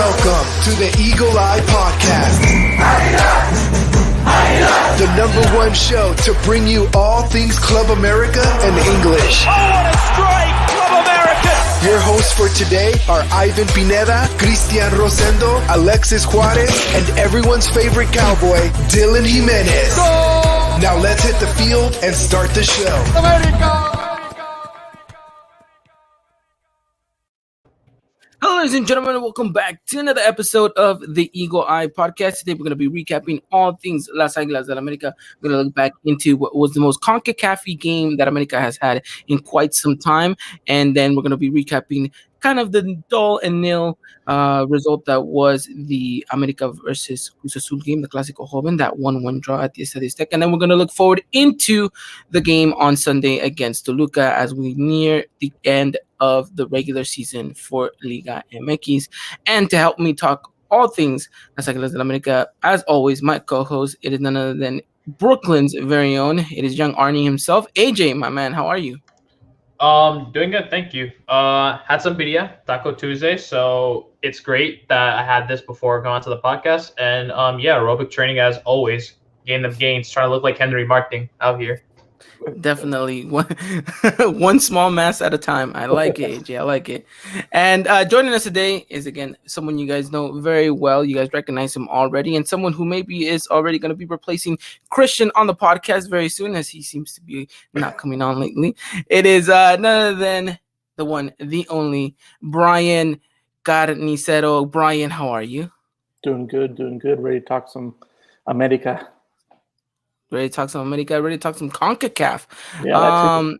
Welcome to the Eagle Eye Podcast. The #1 show to bring you all things Club America and English. Oh, what a strike! Club America! Your hosts for today are Ivan Pineda, Cristian Rosendo, Alexis Juarez, and everyone's favorite cowboy, Dylan Jimenez. Go! Now let's hit the field and start the show. America! Hello, ladies and gentlemen, and welcome back to another episode of the Eagle Eye Podcast. Today, we're going to be recapping all things Las Águilas del América. We're going to look back into what was the most CONCACAF game that América has had in quite some time. And then we're going to be recapping kind of the dull and nil result that was the América versus Cruz Azul game, the Clasico Joven, that 1-1 draw at the Estadio Azteca. And then we're going to look forward into the game on Sunday against Toluca as we near the end of the regular season for Liga MX. And to help me talk all things Las Águilas del América, as always, my co-host, it is none other than Brooklyn's very own. It is young Arnie himself. AJ, my man, how are you? Doing good, thank you. Had some birria, Taco Tuesday, so it's great that I had this before going on to the podcast. And yeah, aerobic training as always, getting them gains, trying to look like Henry Martin out here. Definitely one small mass at a time. I like it, AJ. I like it. And joining us today is, again, someone you guys know very well. You guys recognize him already, and someone who maybe is already going to be replacing Christian on the podcast very soon, as he seems to be not coming on lately. It is none other than the one, the only, Brian Carnicero. Brian, how are you? Doing good. Ready to talk some America. Ready to talk some America, ready to talk some CONCACAF. Yeah,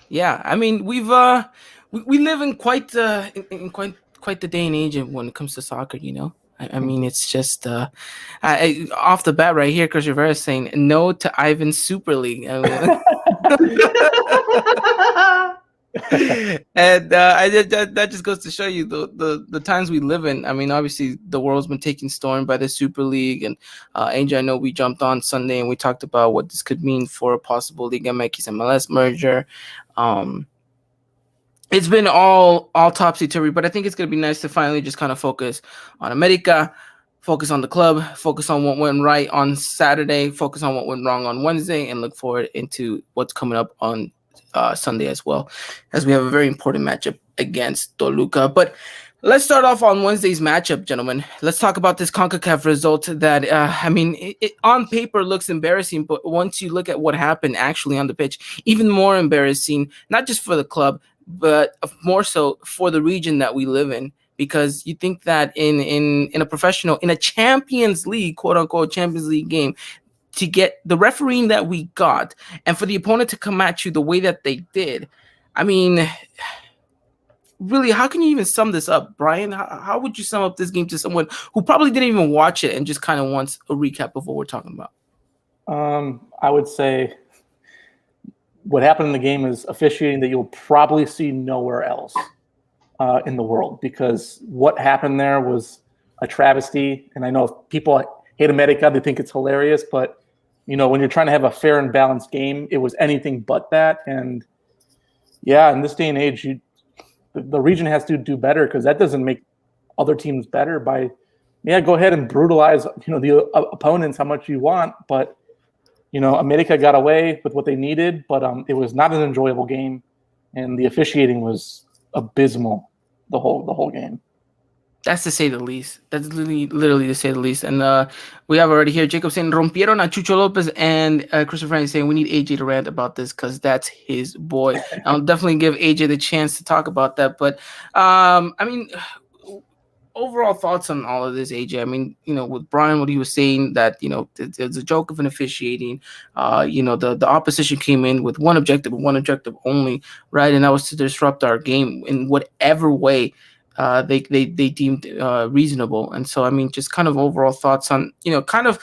yeah. I mean, we live in quite the day and age when it comes to soccer. You know, I mean, it's just off the bat right here, Chris Rivera is saying no to Ivan's Super League. And that just goes to show you the times we live in. I mean, obviously the world's been taken storm by the Super League, and Angel, I know we jumped on Sunday and we talked about what this could mean for a possible Liga MX MLS merger. It's been all topsy-turvy, but I think it's going to be nice to finally just kind of focus on America, focus on the club, focus on what went right on Saturday, focus on what went wrong on Wednesday, and look forward into what's coming up on Sunday as well, as we have a very important matchup against Toluca. But let's start off on Wednesday's matchup, gentlemen. Let's talk about this CONCACAF result that, I mean, it on paper looks embarrassing, but once you look at what happened actually on the pitch, even more embarrassing, not just for the club, but more so for the region that we live in. Because you think that in a Champions League, quote unquote Champions League game, to get the refereeing that we got and for the opponent to come at you the way that they did, I mean, really, how can you even sum this up, Brian? How would you sum up this game to someone who probably didn't even watch it and just kind of wants a recap of what we're talking about? I would say what happened in the game is officiating that you'll probably see nowhere else in the world, because what happened there was a travesty. And I know if people hate America, they think it's hilarious, but you know, when you're trying to have a fair and balanced game, it was anything but that. And yeah, in this day and age, the region has to do better, because that doesn't make other teams better by, go ahead and brutalize, the opponents how much you want. But, America got away with what they needed, but it was not an enjoyable game. And the officiating was abysmal the whole game. That's to say the least. That's literally to say the least. And we have already here Jacob saying rompieron a Chucho Lopez, and Christopher Frank saying we need AJ to rant about this because that's his boy. I'll definitely give AJ the chance to talk about that. But I mean, overall thoughts on all of this, AJ. I mean, with Brian, what he was saying, that there's a joke of an officiating. The opposition came in with one objective only, right? And that was to disrupt our game in whatever way they deemed reasonable. And so, I mean, just kind of overall thoughts on, kind of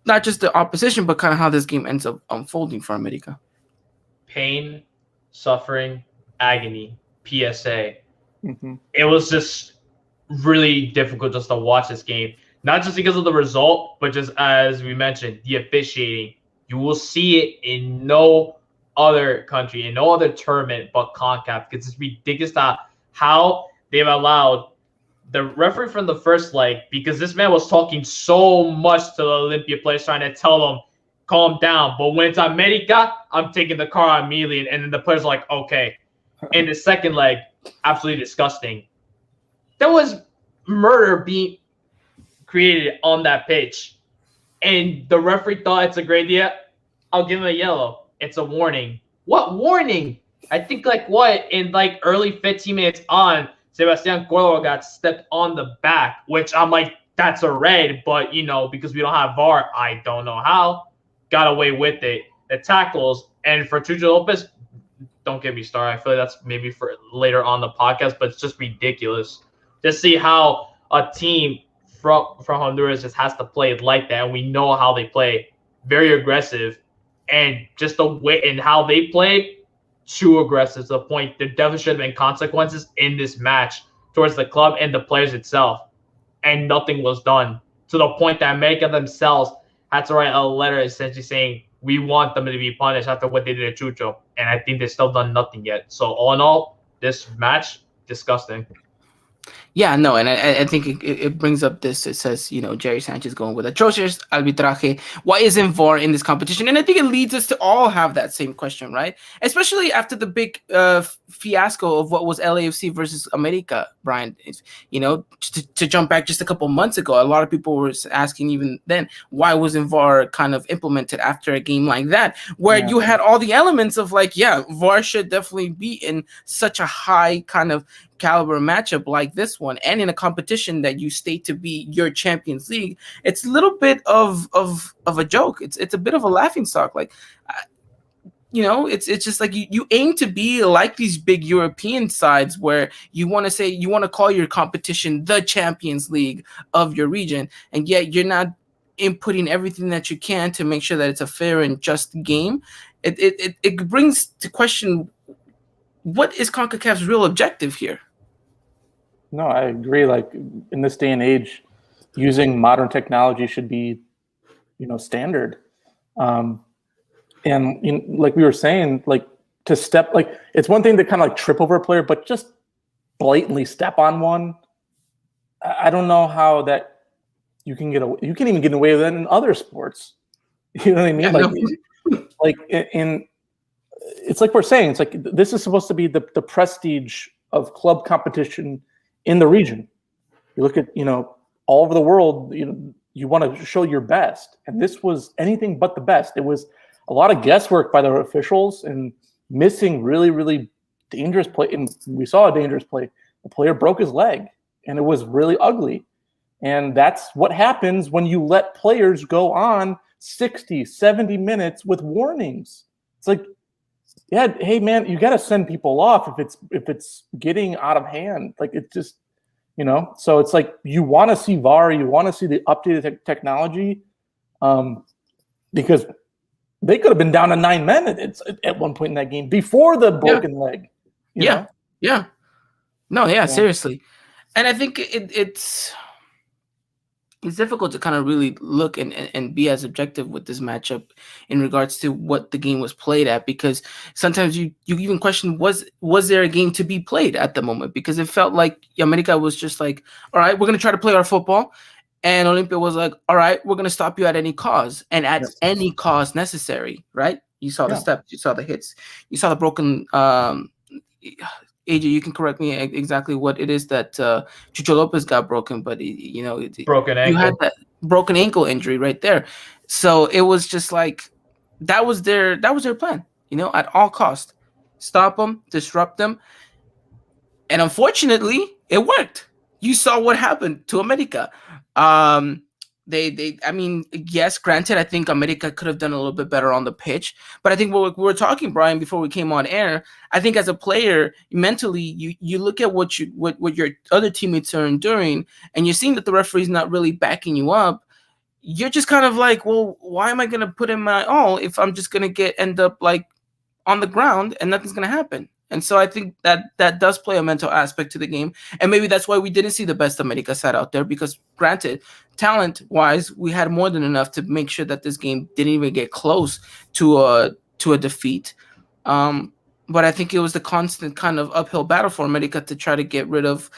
not just the opposition, but kind of how this game ends up unfolding for America. Pain, suffering, agony, PSA. Mm-hmm. It was just really difficult just to watch this game. Not just because of the result, but just as we mentioned, the officiating. You will see it in no other country, in no other tournament but CONCACAF, because it's ridiculous how they've allowed the referee from the first leg, because this man was talking so much to the Olympia players, trying to tell them, calm down. But when it's America, I'm taking the car immediately. And then the players are like, okay. In the second leg, absolutely disgusting. There was murder being created on that pitch. And the referee thought it's a great idea. I'll give him a yellow. It's a warning. What warning? I think in early 15 minutes on, Sebastian Cordova got stepped on the back, which I'm like, that's a red, but because we don't have VAR, I don't know how. Got away with it. The tackles, and for Chucho Lopez, don't get me started. I feel like that's maybe for later on the podcast, but it's just ridiculous. Just see how a team from Honduras just has to play like that, and we know how they play. Very aggressive, and just the way and how they played, too aggressive to the point there definitely should have been consequences in this match towards the club and the players itself, and nothing was done to the point that America themselves had to write a letter essentially saying we want them to be punished after what they did to Chucho, and I think they've still done nothing yet. So all in all, this match, disgusting. Yeah, no, and I think it brings up this. It says, Jerry Sanchez going with atrocious arbitraje. Why isn't VAR in this competition? And I think it leads us to all have that same question, right? Especially after the big fiasco of what was LAFC versus America, Brian. To jump back just a couple months ago, a lot of people were asking even then, why wasn't VAR kind of implemented after a game like that, where you had all the elements of VAR should definitely be in such a high kind of caliber matchup like this one, and in a competition that you state to be your Champions League. It's a little bit of a joke. It's a bit of a laughing stock. It's just like you aim to be like these big European sides where you want to call your competition the Champions League of your region, and yet you're not inputting everything that you can to make sure that it's a fair and just game. It brings to question, what is CONCACAF's real objective here? No, I agree. In this day and age, using modern technology should be, standard. And like we were saying, to step, it's one thing to kind of trip over a player, but just blatantly step on one. I don't know how that you can get away. You can't even get away with that in other sports. You know what I mean? Yeah, it's like we're saying, it's like this is supposed to be the prestige of club competition in the region. You look at, all over the world, you want to show your best. And this was anything but the best. It was a lot of guesswork by the officials and missing really, really dangerous play. And we saw a dangerous play. The player broke his leg, and it was really ugly. And that's what happens when you let players go on 60, 70 minutes with warnings. It's like, yeah, hey man, you got to send people off if it's getting out of hand. It just, so it's like you want to see VAR, you want to see the updated technology, because they could have been down to 9 men at one point in that game before the broken leg. Yeah. Seriously. And I think it's difficult to kind of really look and be as objective with this matchup in regards to what the game was played at, because sometimes you even question, was there a game to be played at the moment? Because it felt like America was just like, all right, we're going to try to play our football. And Olympia was like, all right, we're going to stop you at any cause and at any cause necessary, right? You saw the steps, you saw the hits, you saw the broken AJ, you can correct me exactly what it is that Chucho Lopez got broken, but broken ankle. You had that broken ankle injury right there, so it was just like that was their plan. At all cost, stop them, disrupt them, and unfortunately, it worked. You saw what happened to America. I mean, yes, granted, I think America could have done a little bit better on the pitch, but I think what we were talking, Brian, before we came on air, I think as a player, mentally, you look at what your other teammates are enduring, and you're seeing that the referee's not really backing you up. You're just kind of like, well, why am I going to put in my all if I'm just going to end up on the ground and nothing's going to happen? And so I think that does play a mental aspect to the game. And maybe that's why we didn't see the best America side out there, because granted, talent-wise, we had more than enough to make sure that this game didn't even get close to a defeat. But I think it was the constant kind of uphill battle for America to try to get rid of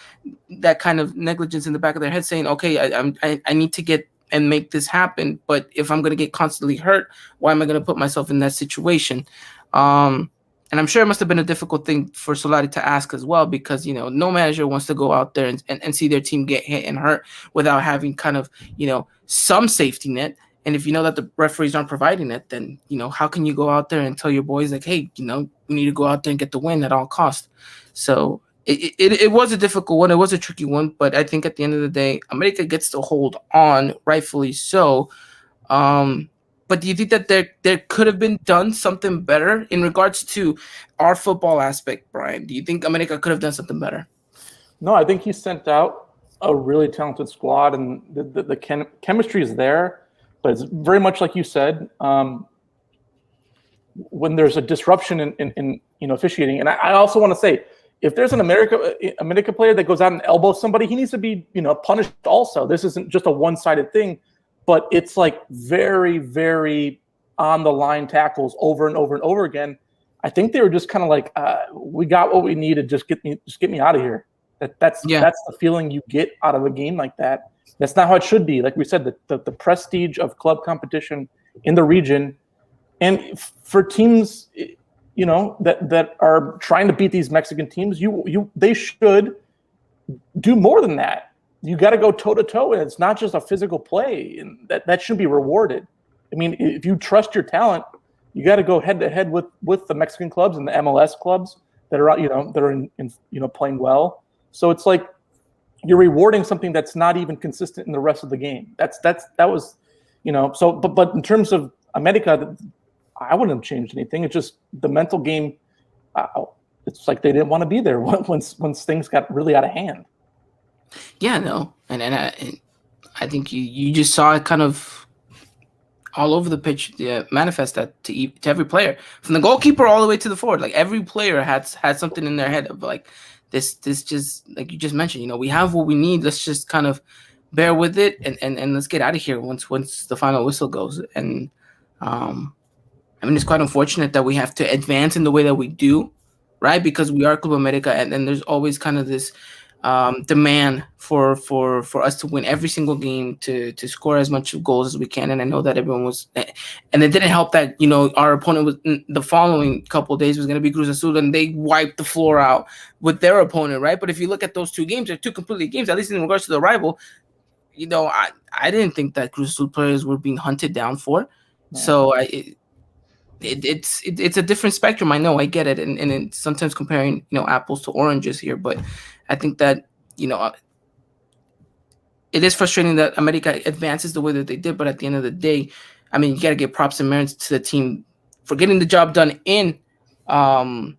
that kind of negligence in the back of their head, saying, okay, I need to get and make this happen. But if I'm going to get constantly hurt, why am I going to put myself in that situation? And I'm sure it must have been a difficult thing for Solari to ask as well, because, no manager wants to go out there and see their team get hit and hurt without having kind of, some safety net. And if you know that the referees aren't providing it, then, how can you go out there and tell your boys like, hey, we need to go out there and get the win at all costs. So it was a difficult one. It was a tricky one. But I think at the end of the day, America gets to hold on, rightfully so. But do you think that there could have been done something better in regards to our football aspect, Brian? Do you think America could have done something better? No, I think he sent out a really talented squad, and the chemistry is there. But it's very much like you said, when there's a disruption in officiating. And I also want to say, if there's an America player that goes out and elbows somebody, he needs to be punished also. This isn't just a one-sided thing. But it's like very, very on the line tackles over and over and over again. I think they were just kind of like, we got what we needed. Just get me out of here. That's the feeling you get out of a game like that. That's not how it should be. Like we said, the prestige of club competition in the region, and for teams, that are trying to beat these Mexican teams, they should do more than that. You got to go toe to toe, and it's not just a physical play, and that should be rewarded. I mean, if you trust your talent, you got to go head to head with the Mexican clubs and the MLS clubs that are in playing well. So it's like you're rewarding something that's not even consistent in the rest of the game. That was. So but in terms of America, I wouldn't have changed anything. It's just the mental game. It's like they didn't want to be there once things got really out of hand. Yeah, no, and I think you just saw it kind of all over the pitch manifest that to every player, from the goalkeeper all the way to the forward. Like every player had something in their head of like this just like you just mentioned. We have what we need. Let's just kind of bear with it and let's get out of here once the final whistle goes. And it's quite unfortunate that we have to advance in the way that we do, right? Because we are Club America, and then there's always kind of this demand for us to win every single game, to score as much goals as we can. And I know that everyone was, and it didn't help that our opponent was the following couple of days was going to be Cruz Azul, and they wiped the floor out with their opponent, right? But if you look at those two games, they're two completely games. At least in regards to the rival, I didn't think that Cruz Azul players were being hunted down for. No. So it's a different spectrum. I know, I get it, and it's sometimes comparing apples to oranges here, but I think that it is frustrating that America advances the way that they did. But at the end of the day, you got to give props and merits to the team for getting the job done in Honduras,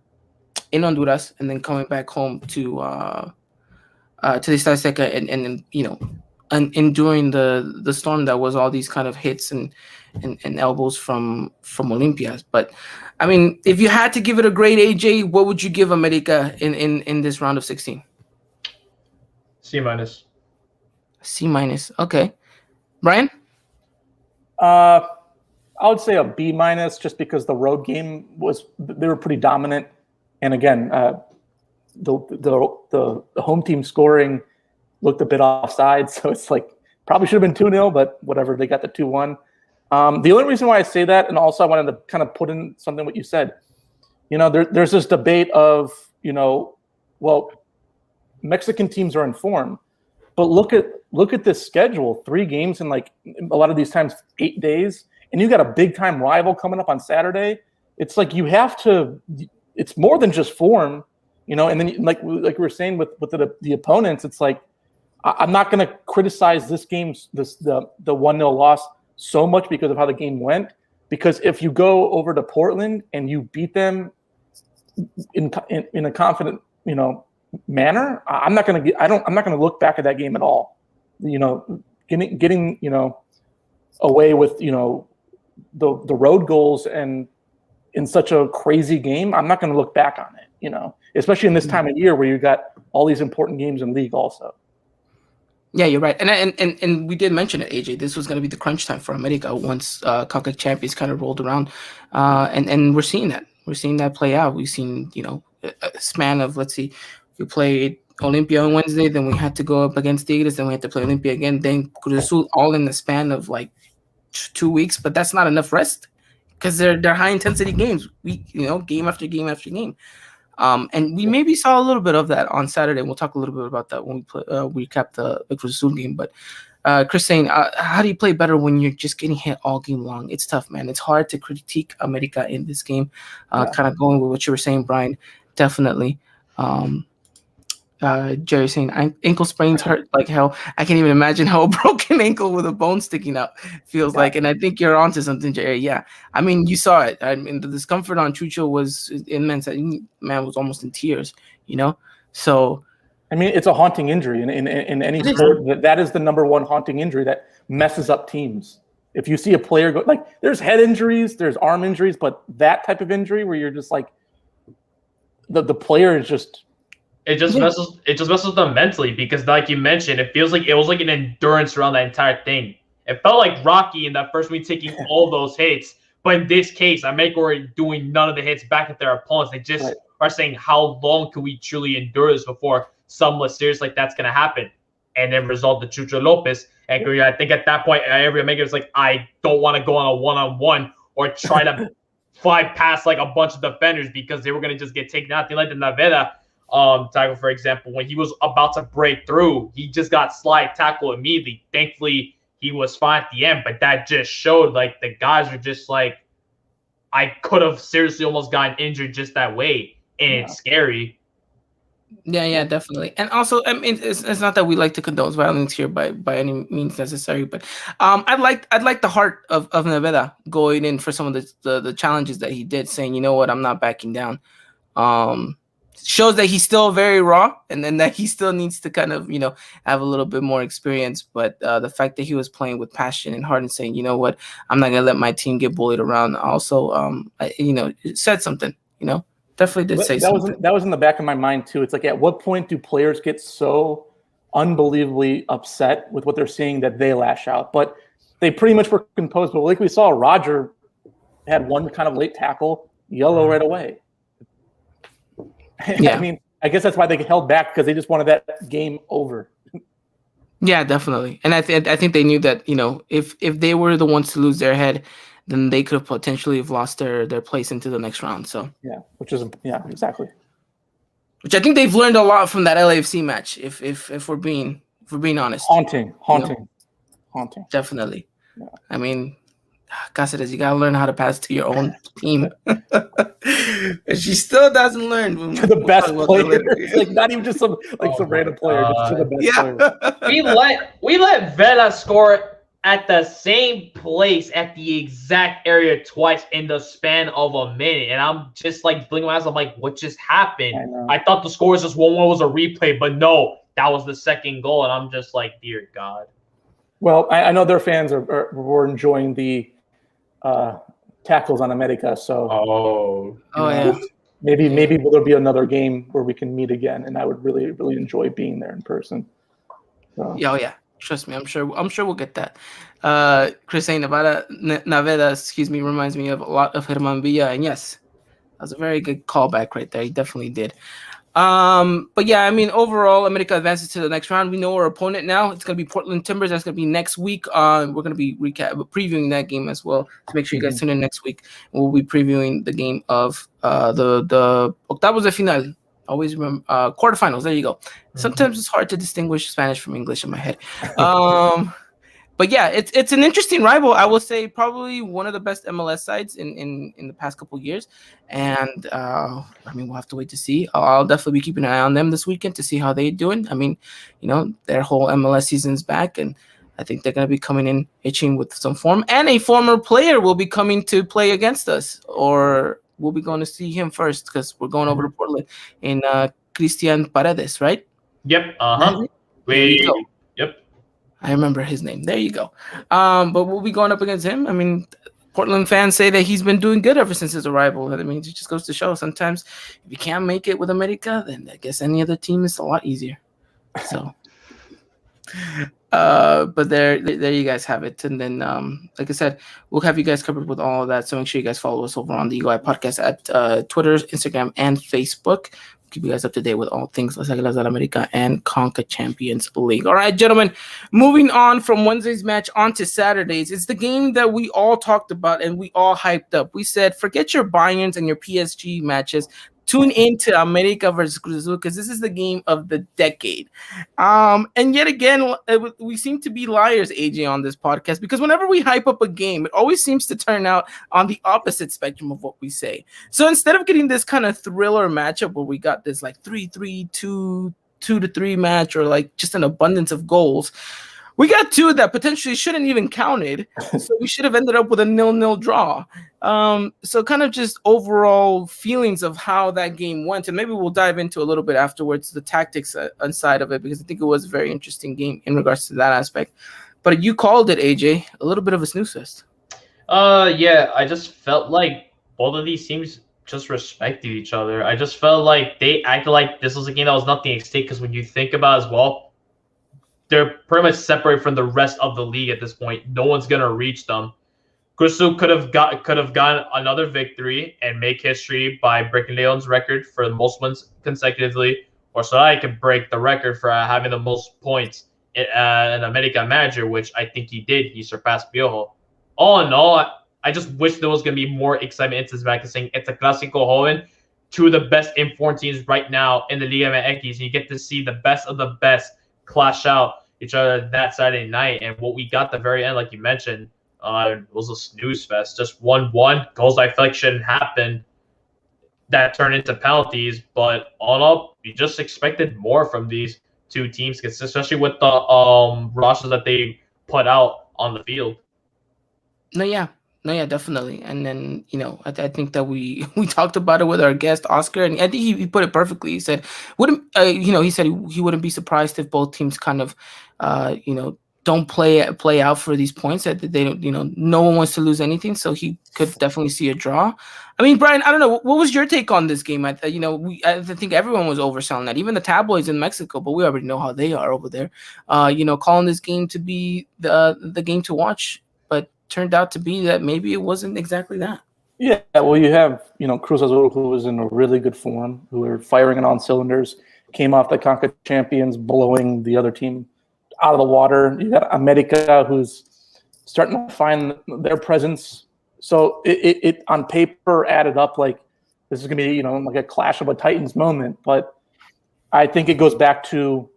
and then coming back home to the Estadio Azteca and enduring the storm that was all these kind of hits and elbows from Olympias. But if you had to give it a grade, AJ, what would you give America in this round of 16? C-. C-. Okay. Brian? I would say a B-, just because the road game they were pretty dominant. And again, the home team scoring looked a bit offside. So it's like probably should have been 2-0, but whatever, they got the 2-1. The only reason why I say that, and also I wanted to kind of put in something what you said, there's this debate of, Mexican teams are in form, but look at this schedule: 3 games in like a lot of these times 8 days, and you got a big time rival coming up on Saturday. It's like you have to. It's more than just form, And then like we were saying with the opponents, it's like I'm not going to criticize this game's the 1-0 loss so much because of how the game went. Because if you go over to Portland and you beat them in a confident manner, I'm not going to look back at that game at all. Getting away with the road goals and in such a crazy game, I'm not going to look back on it. Especially in this time of year where you got all these important games in league also. Yeah, you're right, and we did mention it, AJ. This was going to be the crunch time for America once CONCACAF Champions kind of rolled around, and we're seeing that. we're seeing that play out. We've seen, a span of, let's see, we played Olympia on Wednesday, then we had to go up against Tigres, then we had to play Olympia again, then Cruz Azul, all in the span of like 2 weeks. But that's not enough rest because they're high intensity games. Game after game after game. And we maybe saw a little bit of that on Saturday. We'll talk a little bit about that when we recap the Cruz Azul game. But Chris saying, how do you play better when you're just getting hit all game long? It's tough, man. It's hard to critique America in this game. Kind of going with what you were saying, Brian. Definitely. Jerry saying ankle sprains hurt like hell. I can't even imagine how a broken ankle with a bone sticking out feels like. And I think you're onto something, Jerry. Yeah, I mean, you saw it. I mean, the discomfort on Chucho was immense. Man was almost in tears. So. I mean, it's a haunting injury in any sport. That is the number one haunting injury that messes up teams. If you see a player go, like, there's head injuries, there's arm injuries, but that type of injury where you're just like, the player is just. It just messes them mentally because, like you mentioned, it feels like it was like an endurance around that entire thing. It felt like Rocky in that first week taking all those hits, but in this case, America were doing none of the hits back at their opponents. They just are saying, how long can we truly endure this before something serious like that's going to happen? And then result the Chucho Lopez. And I think at that point, every American was like, I don't want to go on a one-on-one or try to fly past like a bunch of defenders because they were going to just get taken out. They like the Naveda tackle, for example, when he was about to break through, he just got slide tackle immediately. Thankfully, he was fine at the end, but that just showed like the guys are just like, I could have seriously almost gotten injured just that way, and it's scary. Yeah, definitely. And also, I mean, it's not that we like to condone violence here by any means necessary, but I'd like the heart of Naveda going in for some of the challenges that he did, saying, you know what, I'm not backing down. Shows that he's still very raw, and then that he still needs to kind of, have a little bit more experience. But the fact that he was playing with passion and heart and saying, you know what, I'm not gonna let my team get bullied around. Also, it said something. Definitely did say something. That was in the back of my mind too. It's like, at what point do players get so unbelievably upset with what they're seeing that they lash out? But they pretty much were composed. But like we saw, Roger had one kind of late tackle, yellow right away. Yeah. I mean, I guess that's why they held back, because they just wanted that game over. Yeah, definitely. And I think they knew that, if they were the ones to lose their head, then they could have potentially have lost their place into the next round. So exactly. Which I think they've learned a lot from that LAFC match. If we're being honest, haunting. Definitely. Yeah. I mean, Cáceres, you gotta learn how to pass to your own team. And she still doesn't learn. To the best player. Like, not even just some random player, just to the best player. We let Vela score at the same place at the exact area twice in the span of a minute. And I'm just like blinking my eyes. I'm like, what just happened? I thought the score was just 1-1 was a replay, but no, that was the second goal. And I'm just like, dear God. Well, I know their fans were enjoying the tackles on America. So yeah. Maybe there'll be another game where we can meet again, and I would really, really enjoy being there in person. So. Yeah. Trust me, I'm sure we'll get that. Chris saying Naveda, reminds me of a lot of Herman Villa, and yes, that was a very good callback right there. He definitely did. But yeah, I mean, overall, America advances to the next round. We know our opponent now. It's going to be Portland Timbers. That's going to be next week. We're going to be previewing that game as well. So make sure you guys tune in next week. We'll be previewing the game of the Octavos de Final. Always remember quarterfinals. There you go. Sometimes it's hard to distinguish Spanish from English in my head. But yeah, it's an interesting rival. I will say probably one of the best MLS sides in the past couple of years. And I mean, we'll have to wait to see. I'll definitely be keeping an eye on them this weekend to see how they're doing. I mean, their whole MLS season's back, and I think they're going to be coming in itching with some form. And a former player will be coming to play against us, or we'll be going to see him first because we're going over to Portland in Christian Paredes, right? Yep. Yep. I remember his name. There you go. But we'll be going up against him. I mean, Portland fans say that he's been doing good ever since his arrival. I mean, it just goes to show sometimes if you can't make it with America, then I guess any other team is a lot easier. So, But there you guys have it. And then, like I said, we'll have you guys covered with all of that. So make sure you guys follow us over on the UI Podcast at Twitter, Instagram, and Facebook. Keep you guys up to date with all things Las Águilas del América and Conca Champions League. All right, gentlemen, moving on from Wednesday's match on to Saturdays. It's the game that we all talked about and we all hyped up. We said, forget your Bayerns and your PSG matches. Tune into America versus Cruz Azul because this is the game of the decade. And yet again, we seem to be liars, AJ, on this podcast because whenever we hype up a game, it always seems to turn out on the opposite spectrum of what we say. So instead of getting this kind of thriller matchup where we got this like 3-3, 2-3 match or like just an abundance of goals, we got two that potentially shouldn't even counted. So we should have ended up with a 0-0 draw. So kind of just overall feelings of how that game went. And maybe we'll dive into a little bit afterwards the tactics inside of it because I think it was a very interesting game in regards to that aspect. But you called it, AJ, a little bit of a snooze fest. Yeah, I just felt like both of these teams just respected each other. I just felt like they acted like this was a game that was nothing at stake because when you think about it as well, they're pretty much separate from the rest of the league at this point. No one's gonna reach them. Cruz Azul could have gotten another victory and make history by breaking Leon's record for the most wins consecutively, or so I could break the record for having the most points in an America manager, which I think he did. He surpassed Piojo. All in all, I just wish there was gonna be more excitement into this back saying it's a Clasico Joven, two of the best informed teams right now in the Liga MX. You get to see the best of the best clash out each other that Saturday night, and what we got at the very end, like you mentioned, was a snooze fest. Just 1-1 goals I feel like shouldn't happen. That turned into penalties, but all in all, we just expected more from these two teams, especially with the rosters that they put out on the field. No, yeah, definitely. And then, I think that we talked about it with our guest Oscar, and I think he put it perfectly. He said, he said he wouldn't be surprised if both teams kind of, don't play out for these points that they don't, no one wants to lose anything. So he could definitely see a draw. I mean, Brian, I don't know. What was your take on this game? I think everyone was overselling that, even the tabloids in Mexico, but we already know how they are over there, calling this game to be the game to watch. But turned out to be that maybe it wasn't exactly that. Yeah, well, you have, Cruz Azul, who was in a really good form, who were firing on all cylinders, came off the Conca Champions, blowing the other team out of the water. You got America, who's starting to find their presence. So it on paper added up like this is going to be, like a clash of a Titans moment. But I think it goes back to,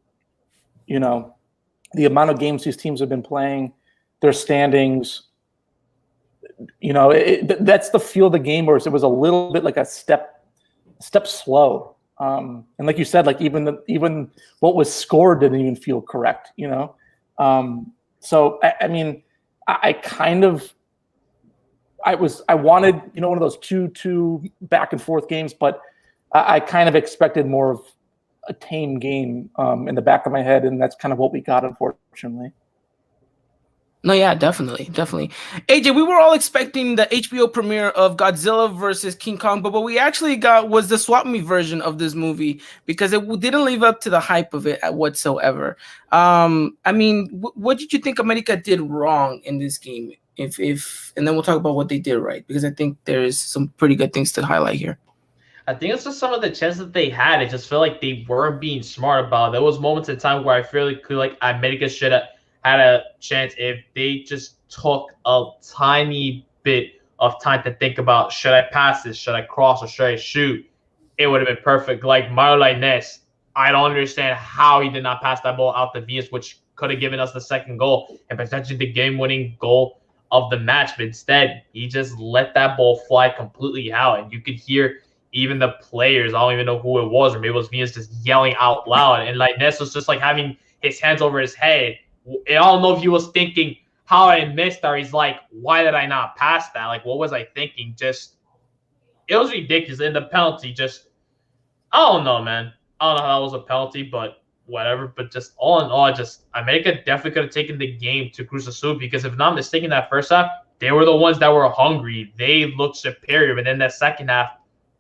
the amount of games these teams have been playing, their standings. That's the feel of the game where it was a little bit like a step slow. And like you said, like even what was scored didn't even feel correct, So I mean, I wanted, one of those two back and forth games, but I kind of expected more of a tame game in the back of my head, and that's kind of what we got, unfortunately. No, yeah, definitely. AJ, we were all expecting the HBO premiere of Godzilla versus King Kong, but what we actually got was the Swap Me version of this movie because it didn't live up to the hype of it whatsoever. I mean, what did you think America did wrong in this game? If and then we'll talk about what they did right, because I think there's some pretty good things to highlight here. I think it's just some of the chances that they had. It just felt like they weren't being smart about it. There was moments in time where I feel like America should have had a chance if they just took a tiny bit of time to think about, should I pass this, should I cross, or should I shoot? It would have been perfect. Like Mario Lainez, I don't understand how he did not pass that ball out to Vias, which could have given us the second goal and potentially the game-winning goal of the match. But instead, he just let that ball fly completely out. And you could hear even the players, I don't even know who it was, or maybe it was Vias, just yelling out loud. And Lainez was just like having his hands over his head. I don't know if he was thinking how I missed, or he's like, why did I not pass that? Like, what was I thinking? Just, it was ridiculous. And the penalty just, I don't know, man. I don't know how that was a penalty, but whatever. But just all in all, America definitely could have taken the game to Cruz Azul, because if I'm not mistaken, that first half, they were the ones that were hungry. They looked superior. But then that second half,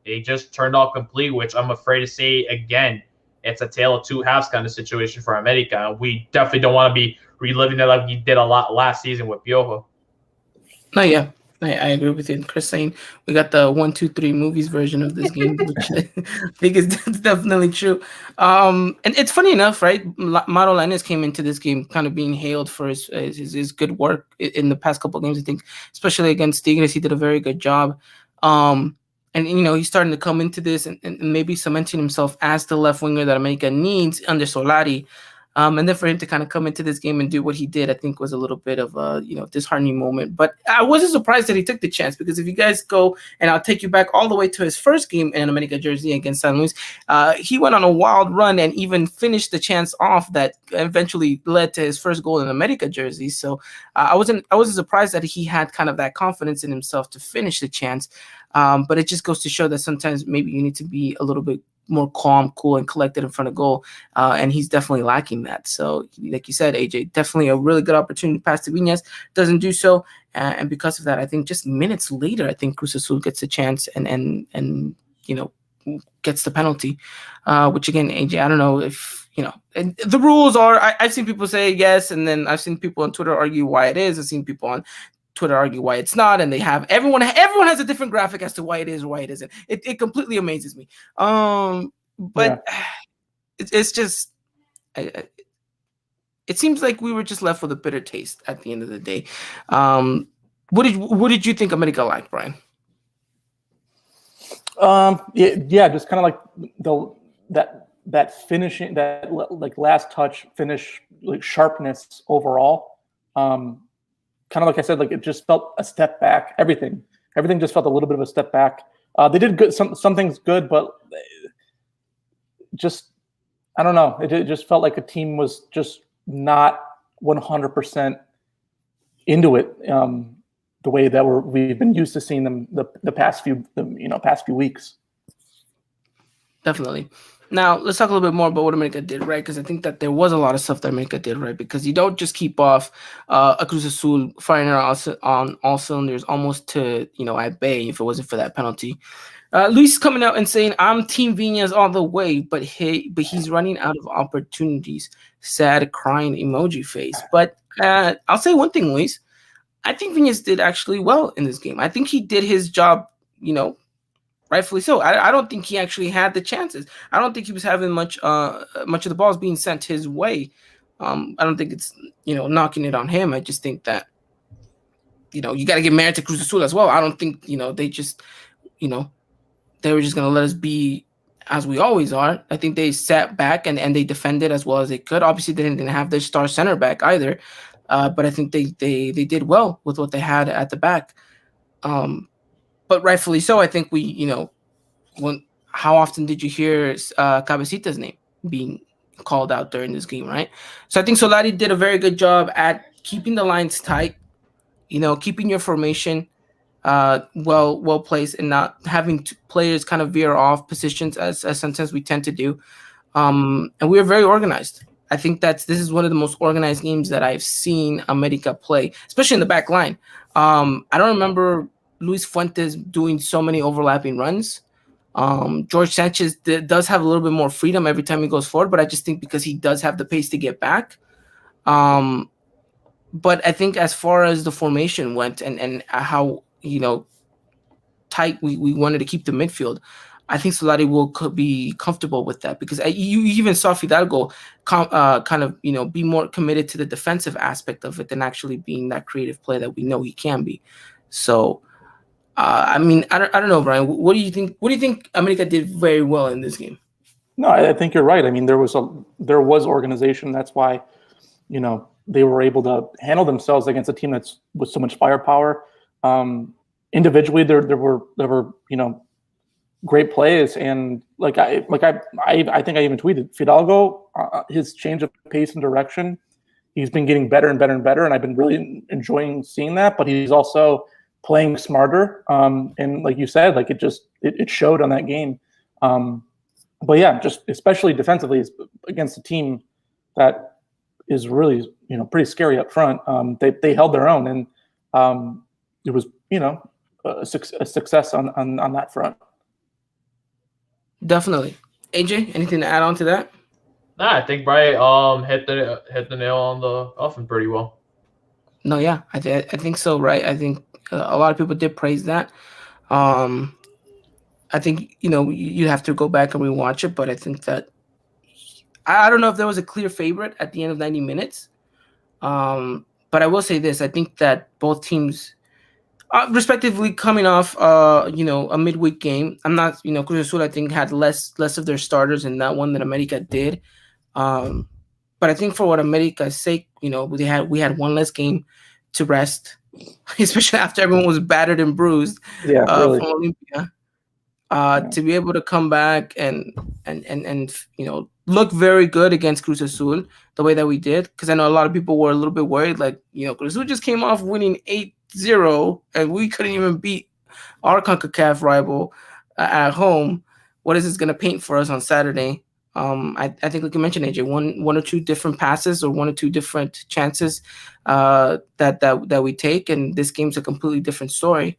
they just turned off complete, which I'm afraid to say again. it's a tale of two halves kind of situation for America. We definitely don't want to be reliving it like we did a lot last season with Piojo. No, yeah, I agree with you. Chris saying we got the 1, 2, 3 movies version of this game, which I think is definitely true. And it's funny enough, right? Mauro Lainez came into this game kind of being hailed for his good work in the past couple of games. I think, especially against Tigres, he did a very good job. And he's starting to come into this and maybe cementing himself as the left winger that America needs under Solari. And then for him to kind of come into this game and do what he did, I think was a little bit of a disheartening moment. But I wasn't surprised that he took the chance, because if you guys go, and I'll take you back all the way to his first game in America jersey against San Luis, he went on a wild run and even finished the chance off that eventually led to his first goal in America jersey. So I wasn't surprised that he had kind of that confidence in himself to finish the chance. But it just goes to show that sometimes maybe you need to be a little bit more calm, cool, and collected in front of goal, and he's definitely lacking that. So, like you said, AJ, definitely a really good opportunity pass to Viñas, doesn't do so, and because of that, I think just minutes later, I think Cruz Azul gets a chance and gets the penalty, which again, AJ, I don't know if and the rules are. I've seen people say yes, and then I've seen people on Twitter argue why it is. I've seen people on Twitter argue why it's not, and they have everyone has a different graphic as to why it is or why it isn't. It completely amazes me. But it's just it seems like we were just left with a bitter taste at the end of the day. What did you think America lacked, Brian? Yeah, just kind of like that finishing, that like last touch finish, like sharpness overall. Kind of like I said, like it just felt a step back. Everything just felt a little bit of a step back. They did good, some things good, but just I don't know. It just felt like the team was just not 100% into it. The way that we've been used to seeing them the past few weeks. Definitely. Now, let's talk a little bit more about what America did right, because I think that there was a lot of stuff that America did right, because you don't just keep off a Cruz Azul firing on all cylinders almost to, at bay if it wasn't for that penalty. Luis coming out and saying, I'm Team Viñas all the way, but he's running out of opportunities. Sad, crying emoji face. But I'll say one thing, Luis. I think Viñas did actually well in this game. I think he did his job, rightfully so. I don't think he actually had the chances. I don't think he was having much of the balls being sent his way. I don't think it's knocking it on him. I just think that you got to give merit to Cruz Azul as well. I don't think they just they were just gonna let us be as we always are. I think they sat back and they defended as well as they could. Obviously, they didn't have their star center back either, but I think they did well with what they had at the back. But rightfully so. I think how often did you hear Cabecita's name being called out during this game, right? So I think Solari did a very good job at keeping the lines tight, keeping your formation well placed, and not having players kind of veer off positions as sometimes we tend to do. And we were very organized. I think this is one of the most organized games that I've seen America play, especially in the back line. I don't remember Luis Fuentes doing so many overlapping runs. George Sanchez does have a little bit more freedom every time he goes forward, but I just think because he does have the pace to get back. But I think as far as the formation went and how tight we wanted to keep the midfield, I think Solari will be comfortable with that, because you even saw Fidalgo kind of be more committed to the defensive aspect of it than actually being that creative player that we know he can be. So. I don't know, Brian. What do you think? What do you think America did very well in this game? No, I think you're right. I mean, there was organization. That's why, they were able to handle themselves against a team that's with so much firepower. Individually, there were great plays, and I think I even tweeted Fidalgo, his change of pace and direction. He's been getting better and better and better, and I've been really enjoying seeing that. But he's also playing smarter, and like you said, like it showed on that game. But yeah, just especially defensively against a team that is really pretty scary up front. They held their own, and it was a success on that front. Definitely. AJ, anything to add on to that? Nah, I think Brian hit the nail on the offense pretty well. No, yeah, I think so, right? I think a lot of people did praise that. Um, I think you have to go back and rewatch it, but I think that I don't know if there was a clear favorite at the end of 90 minutes. But I will say this: I think that both teams, respectively, coming off a midweek game. I'm not Cruz Azul I think had less of their starters in that one than America did. Um, but I think for what America's sake, we had one less game to rest, especially after everyone was battered and bruised Yeah, really. from Olympia. Yeah. To be able to come back and look very good against Cruz Azul the way that we did, because I know a lot of people were a little bit worried, like Cruz Azul just came off winning 8-0 and we couldn't even beat our CONCACAF rival at home. What is this going to paint for us on Saturday? I think, like you mentioned, AJ, one or two different passes or one or two different chances that we take, and this game's a completely different story.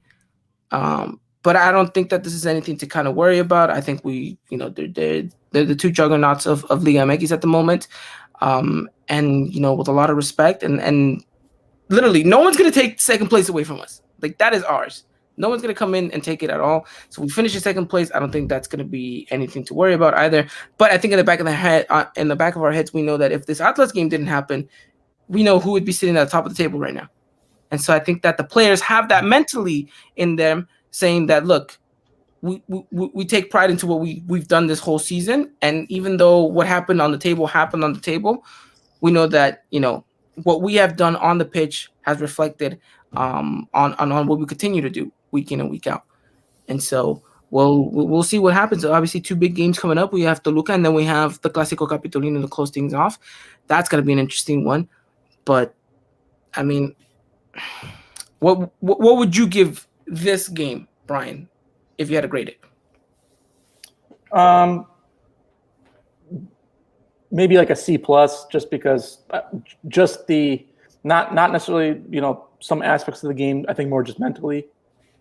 But I don't think that this is anything to kind of worry about. I think they're the two juggernauts of Liga MX at the moment, and with a lot of respect, and literally no one's gonna take second place away from us. Like, that is ours. No one's gonna come in and take it at all. So we finish in second place. I don't think that's gonna be anything to worry about either. But I think in the back of our heads, we know that if this Atlas game didn't happen, we know who would be sitting at the top of the table right now. And so I think that the players have that mentally in them, saying that, look, we take pride into what we've done this whole season, and even though what happened on the table, we know that what we have done on the pitch has reflected on what we continue to do week in and week out. And so we'll see what happens. Obviously, two big games coming up. We have Toluca, and then we have the Clasico Capitolino to close things off. That's going to be an interesting one. But I mean, what would you give this game, Brian, if you had to grade it? Maybe like a C+, just because just the not necessarily some aspects of the game. I think more just mentally,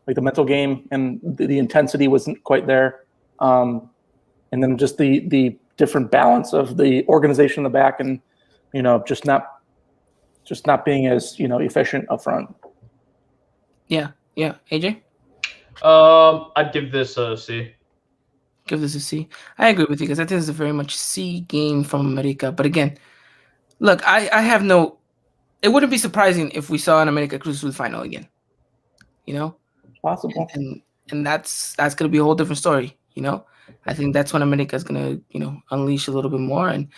like the mental game, and the intensity wasn't quite there, and then just the different balance of the organization in the back, and just not being as efficient up front. Yeah, AJ. I'd give this a C. Give this a C. I agree with you, because I think it's a very much C game from America. But again, look, I have no. It wouldn't be surprising if we saw an America Cruz Azul final again. Possible. And that's going to be a whole different story. I think that's when America is going to unleash a little bit more, and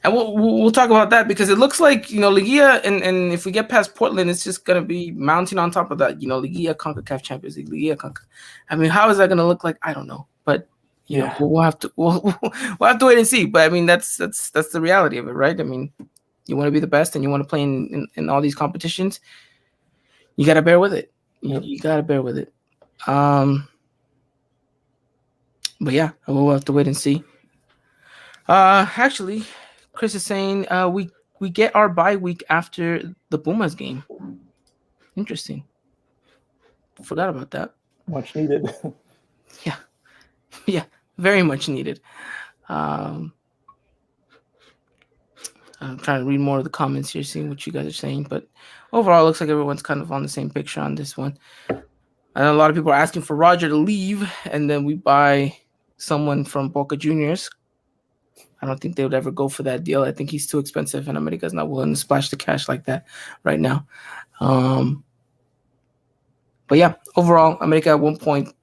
we'll talk about that, because it looks like Liguilla, and if we get past Portland, it's just going to be mounting on top of that. Liguilla, CONCACAF Champions League, Liguilla, CONCACAF. I mean, how is that going to look like? I don't know, but we'll have to wait and see. But I mean, that's the reality of it, right? I mean, you want to be the best and you want to play in all these competitions. You got to bear with it. You got to bear with it. But yeah, we'll have to wait and see. Actually, Chris is saying we get our bye week after the Pumas game. Interesting. Forgot about that. Much needed. Yeah, very much needed. I'm trying to read more of the comments here, seeing what you guys are saying. But overall, it looks like everyone's kind of on the same picture on this one. I know a lot of people are asking for Roger to leave, and then we buy someone from Boca Juniors. I don't think they would ever go for that deal. I think he's too expensive, and America's not willing to splash the cash like that right now. But yeah, overall, America at 1 point,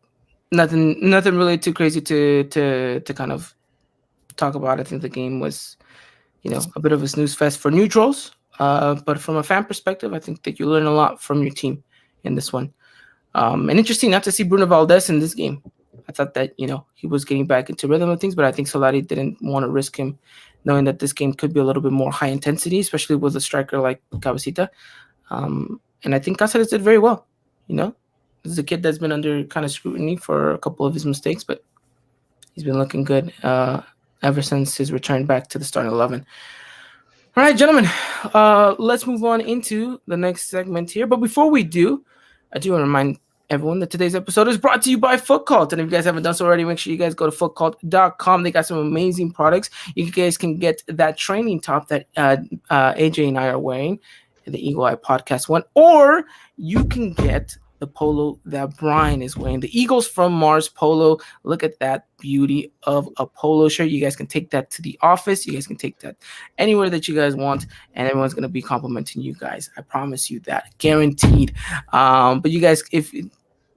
nothing really too crazy to kind of talk about. I think the game was, a bit of a snooze fest for neutrals. But from a fan perspective, I think that you learn a lot from your team in this one. And interesting not to see Bruno Valdez in this game. I thought that, he was getting back into rhythm of things, but I think Solari didn't want to risk him, knowing that this game could be a little bit more high intensity, especially with a striker like Cabecita. And I think Cáceres did very well. This is a kid that's been under kind of scrutiny for a couple of his mistakes, but he's been looking good ever since his return back to the starting 11. All right, gentlemen, let's move on into the next segment here. But before we do, I do want to remind everyone, that today's episode is brought to you by Foot Cult. And if you guys haven't done so already, make sure you guys go to footcult.com. They got some amazing products. You guys can get that training top that AJ and I are wearing, the Eagle Eye Podcast one, or you can get the polo that Brian is wearing, the Eagles from Mars polo. Look at that beauty of a polo shirt. You guys can take that to the office. You guys can take that anywhere that you guys want, and everyone's going to be complimenting you guys. I promise you that, guaranteed. But you guys, if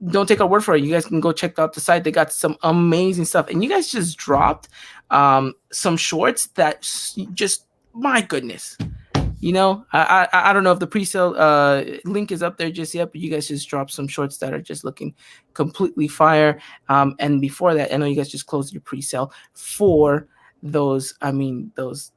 don't take our word for it, you guys can go check out the site. They got some amazing stuff, and you guys just dropped some shorts that just, my goodness. You know, I don't know if the pre-sale link is up there just yet, but you guys just dropped some shorts that are just looking completely fire. And before that, I know you guys just closed your pre-sale for those. I mean, those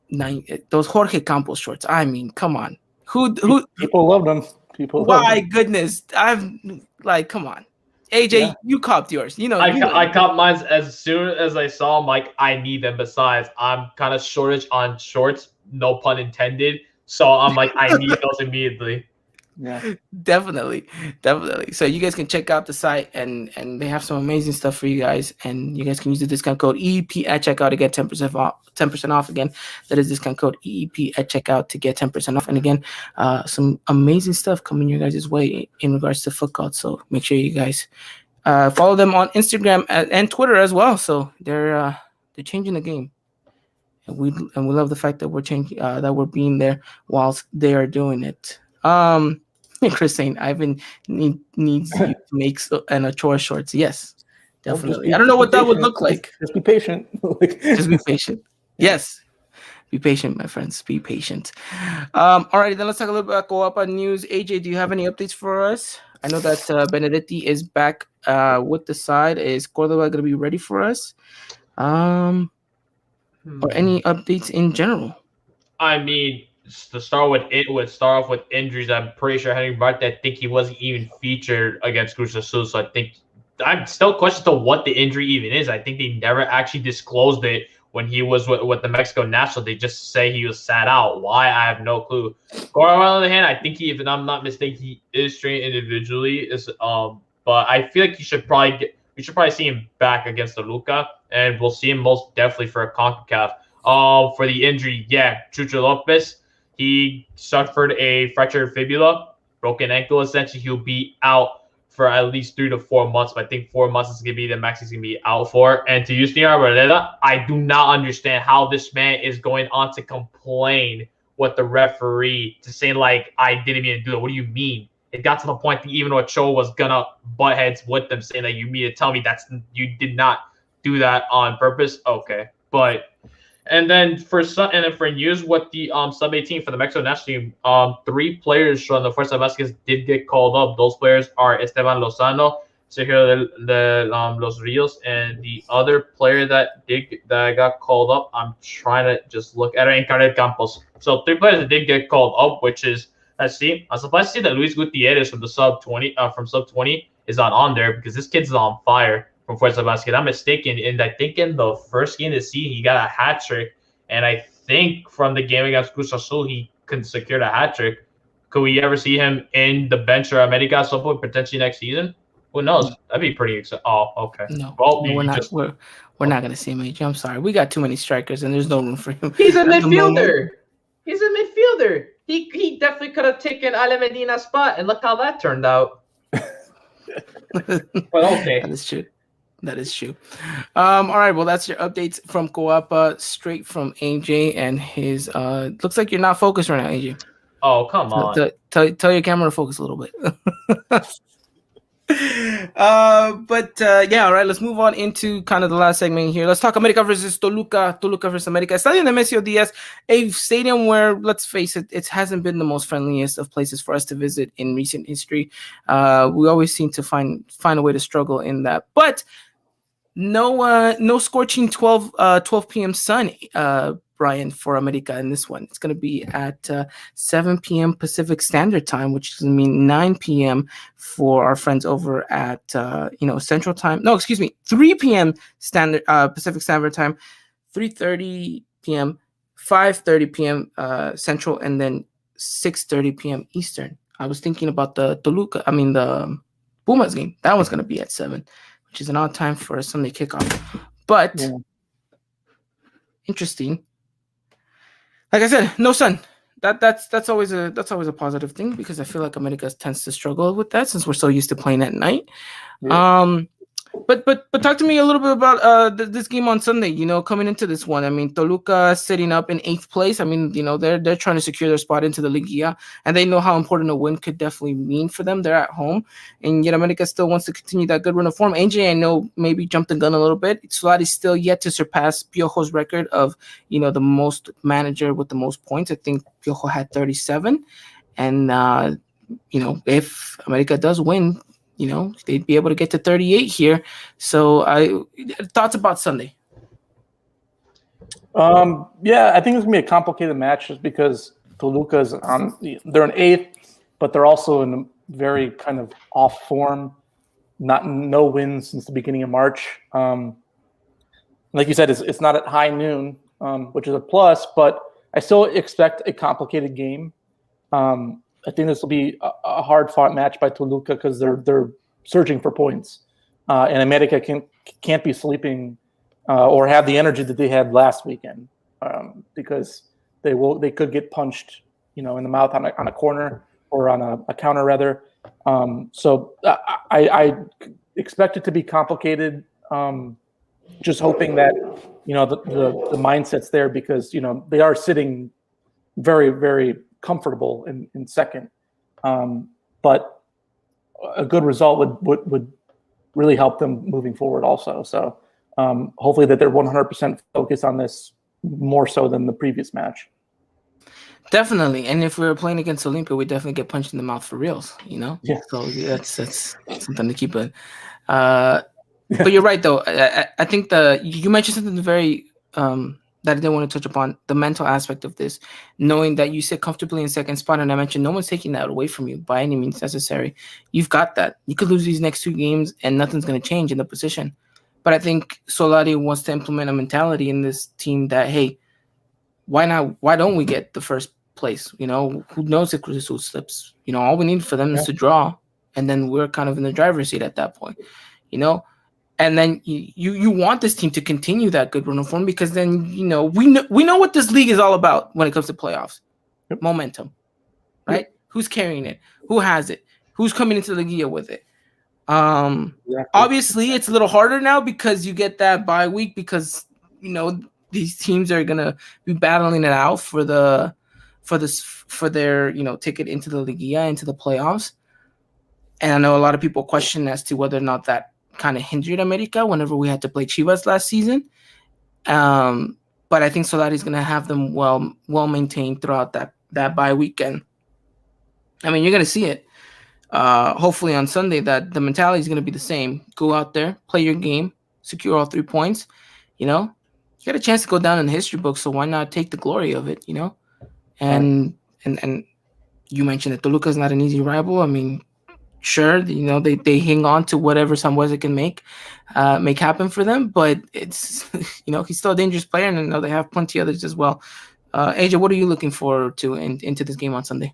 Jorge Campos shorts. I mean, come on, who people love them. People. My goodness, come on. AJ, you copped yours. You know, I copped mine as soon as I saw them. Like, I need them. Besides, I'm kind of shortage on shorts. No pun intended. So I'm like, I need those immediately. Yeah, definitely. So you guys can check out the site, and they have some amazing stuff for you guys. And you guys can use the discount code EEP at checkout to get 10% off. 10% off again. That is discount code EEP at checkout to get 10% off. And again, some amazing stuff coming your guys' way in regards to Foot Cult. So make sure you guys follow them on Instagram and Twitter as well. So they're changing the game. And we love the fact that we're changing, that we're being there whilst they are doing it. Chris saying Ivan needs you to make a chore shorts. Yes, definitely. I don't know what that would look like. Just be patient. Just be patient. Yes, be patient, my friends. Be patient. Alrighty, then let's talk a little bit about Coapa news. AJ, do you have any updates for us? I know that Benedetti is back with the side. Is Cordova going to be ready for us? Or any updates in general? I mean, to start off with injuries. I'm pretty sure Henry Marte, I think he wasn't even featured against Cruz Azul. So I think I'm still questioning to what the injury even is. I think they never actually disclosed it when he was with the Mexico national. They just say he was sat out. Why? I have no clue. Cordova, on the other hand, I think he, if I'm not mistaken, he is trained individually. But I feel like we should probably see him back against Toluca, and we'll see him most definitely for a CONCACAF. For the injury, Chucho Lopez, he suffered a fractured fibula, broken ankle. Essentially, he'll be out for at least 3 to 4 months. But I think 4 months is gonna be the max he's gonna be out for. And to Justin Arboleda, I do not understand how this man is going on to complain with the referee to say like, I didn't mean to do it. What do you mean? It got to the point that even Ochoa was gonna butt heads with them, saying that you mean to tell me you did not do that on purpose. Okay, but and then for news with the sub-18 for the Mexico national team, 3 players from the Fuerza Vasquez did get called up. Those players are Esteban Lozano, Sergio Los Rios, and the other player that got called up, I'm trying to just look at it, and Karel Campos. So 3 players that did get called up, which is, let's see. I'm surprised to see that Luis Gutierrez from the sub 20 is not on there, because this kid's on fire from Fuerza Basket. I'm mistaken, and I think in the first game of the season he got a hat trick, and I think from the game against Cruz Azul he secured a hat trick. Could we ever see him in the bench or America at some point potentially next season? Who knows? That'd be pretty exciting. Oh, okay. No, well, we're not. We're not gonna see him. AJ, I'm sorry. We got too many strikers, and there's no room for him. He's a midfielder. He's a midfielder. He definitely could have taken Ale Medina's spot, and look how that turned out. Well, okay. That is true. All right. Well, that's your updates from Coapa, straight from AJ and his. Looks like you're not focused right now, AJ. Oh, come on. Tell your camera to focus a little bit. All right, let's move on into kind of the last segment here. Let's talk America versus Toluca versus America. Estadio Nemesio Diaz, a stadium where, let's face it, it hasn't been the most friendliest of places for us to visit in recent history. We always seem to find a way to struggle in that, but no scorching 12 p.m. sun, Brian, for America in this one. It's going to be at 7 p.m. Pacific Standard Time, which is going to mean 9 p.m. for our friends over at Central Time. No, excuse me, 3 p.m. Pacific Standard Time, 3:30 p.m., 5:30 p.m. Central, and then 6:30 p.m. Eastern. I was thinking about the Pumas game. That one's going to be at 7, which is an odd time for a Sunday kickoff. But interesting. Like I said, no sun. That's always a positive thing, because I feel like America tends to struggle with that since we're so used to playing at night. Yeah. But talk to me a little bit about this game on Sunday. Coming into this one, I mean, Toluca sitting up in 8th place. I mean, they're trying to secure their spot into the Liguilla, and they know how important a win could definitely mean for them. They're at home, and yet America still wants to continue that good run of form. AJ, I know, maybe jumped the gun a little bit. Solari's still yet to surpass Piojo's record of the most manager with the most points. I think Piojo had 37, and if America does win, they'd be able to get to 38 here. So, thoughts about Sunday? Yeah, I think it's gonna be a complicated match just because Toluca's they're in 8th, but they're also in a very kind of off form. No wins since the beginning of March. Like you said, it's not at high noon, which is a plus, but I still expect a complicated game. I think this will be a hard-fought match by Toluca because they're searching for points, and America can't be sleeping or have the energy that they had last weekend, because they could get punched, in the mouth on a corner or on a counter rather. So I expect it to be complicated. Just hoping that the mindset's there, because they are sitting very, very comfortable in second, but a good result would really help them moving forward also. So hopefully that they're 100% focused on this more so than the previous match. Definitely. And if we were playing against Olympia, we definitely get punched in the mouth for reals, Yeah. So that's something to keep in. But you're right, though. I think you mentioned something very that I didn't want to touch upon, the mental aspect of this, knowing that you sit comfortably in second spot. And I mentioned no one's taking that away from you by any means necessary. You've got that. You could lose these next 2 games and nothing's going to change in the position. But I think Solari wants to implement a mentality in this team that, hey, why not? Why don't we get the first place? Who knows if Cruz Azul slips? All we need for them is to draw, and then we're kind of in the driver's seat at that point. And then you want this team to continue that good run of form, because then we know what this league is all about when it comes to playoffs. Yep. Momentum, right? Yep. Who's carrying it? Who has it? Who's coming into the Liguilla with it? Exactly. Obviously, it's a little harder now because you get that bye week, because these teams are gonna be battling it out for their ticket into the Liguilla, into the playoffs. And I know a lot of people question as to whether or not that kind of hindered America whenever we had to play Chivas last season. But I think Solari's going to have them well maintained throughout that bye weekend. I mean, you're going to see it. Hopefully on Sunday that the mentality is going to be the same. Go out there, play your game, secure all 3 points. You got a chance to go down in the history book, so why not take the glory of it? And you mentioned that Toluca is not an easy rival. I mean, sure, they hang on to whatever Sambueza can make happen for them, but it's he's still a dangerous player, and I know they have plenty others as well. AJ, what are you looking forward to into this game on Sunday?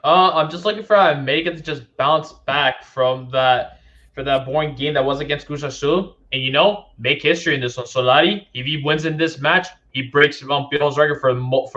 I'm just looking for America to just bounce back from that boring game that was against Cruz Azul, and make history in this one. Solari, if he wins in this match, he breaks Piojo's record for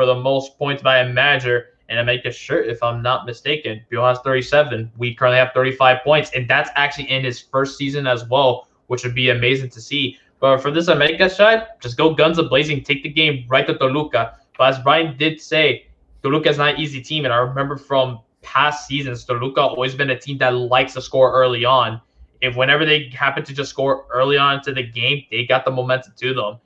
the most points by a manager. And America's shirt, if I'm not mistaken. Piojo has 37. We currently have 35 points. And that's actually in his first season as well, which would be amazing to see. But for this America side, just go guns a-blazing, take the game right to Toluca. But as Brian did say, Toluca is not an easy team. And I remember from past seasons, Toluca always been a team that likes to score early on. If whenever they happen to just score early on into the game, they got the momentum to them.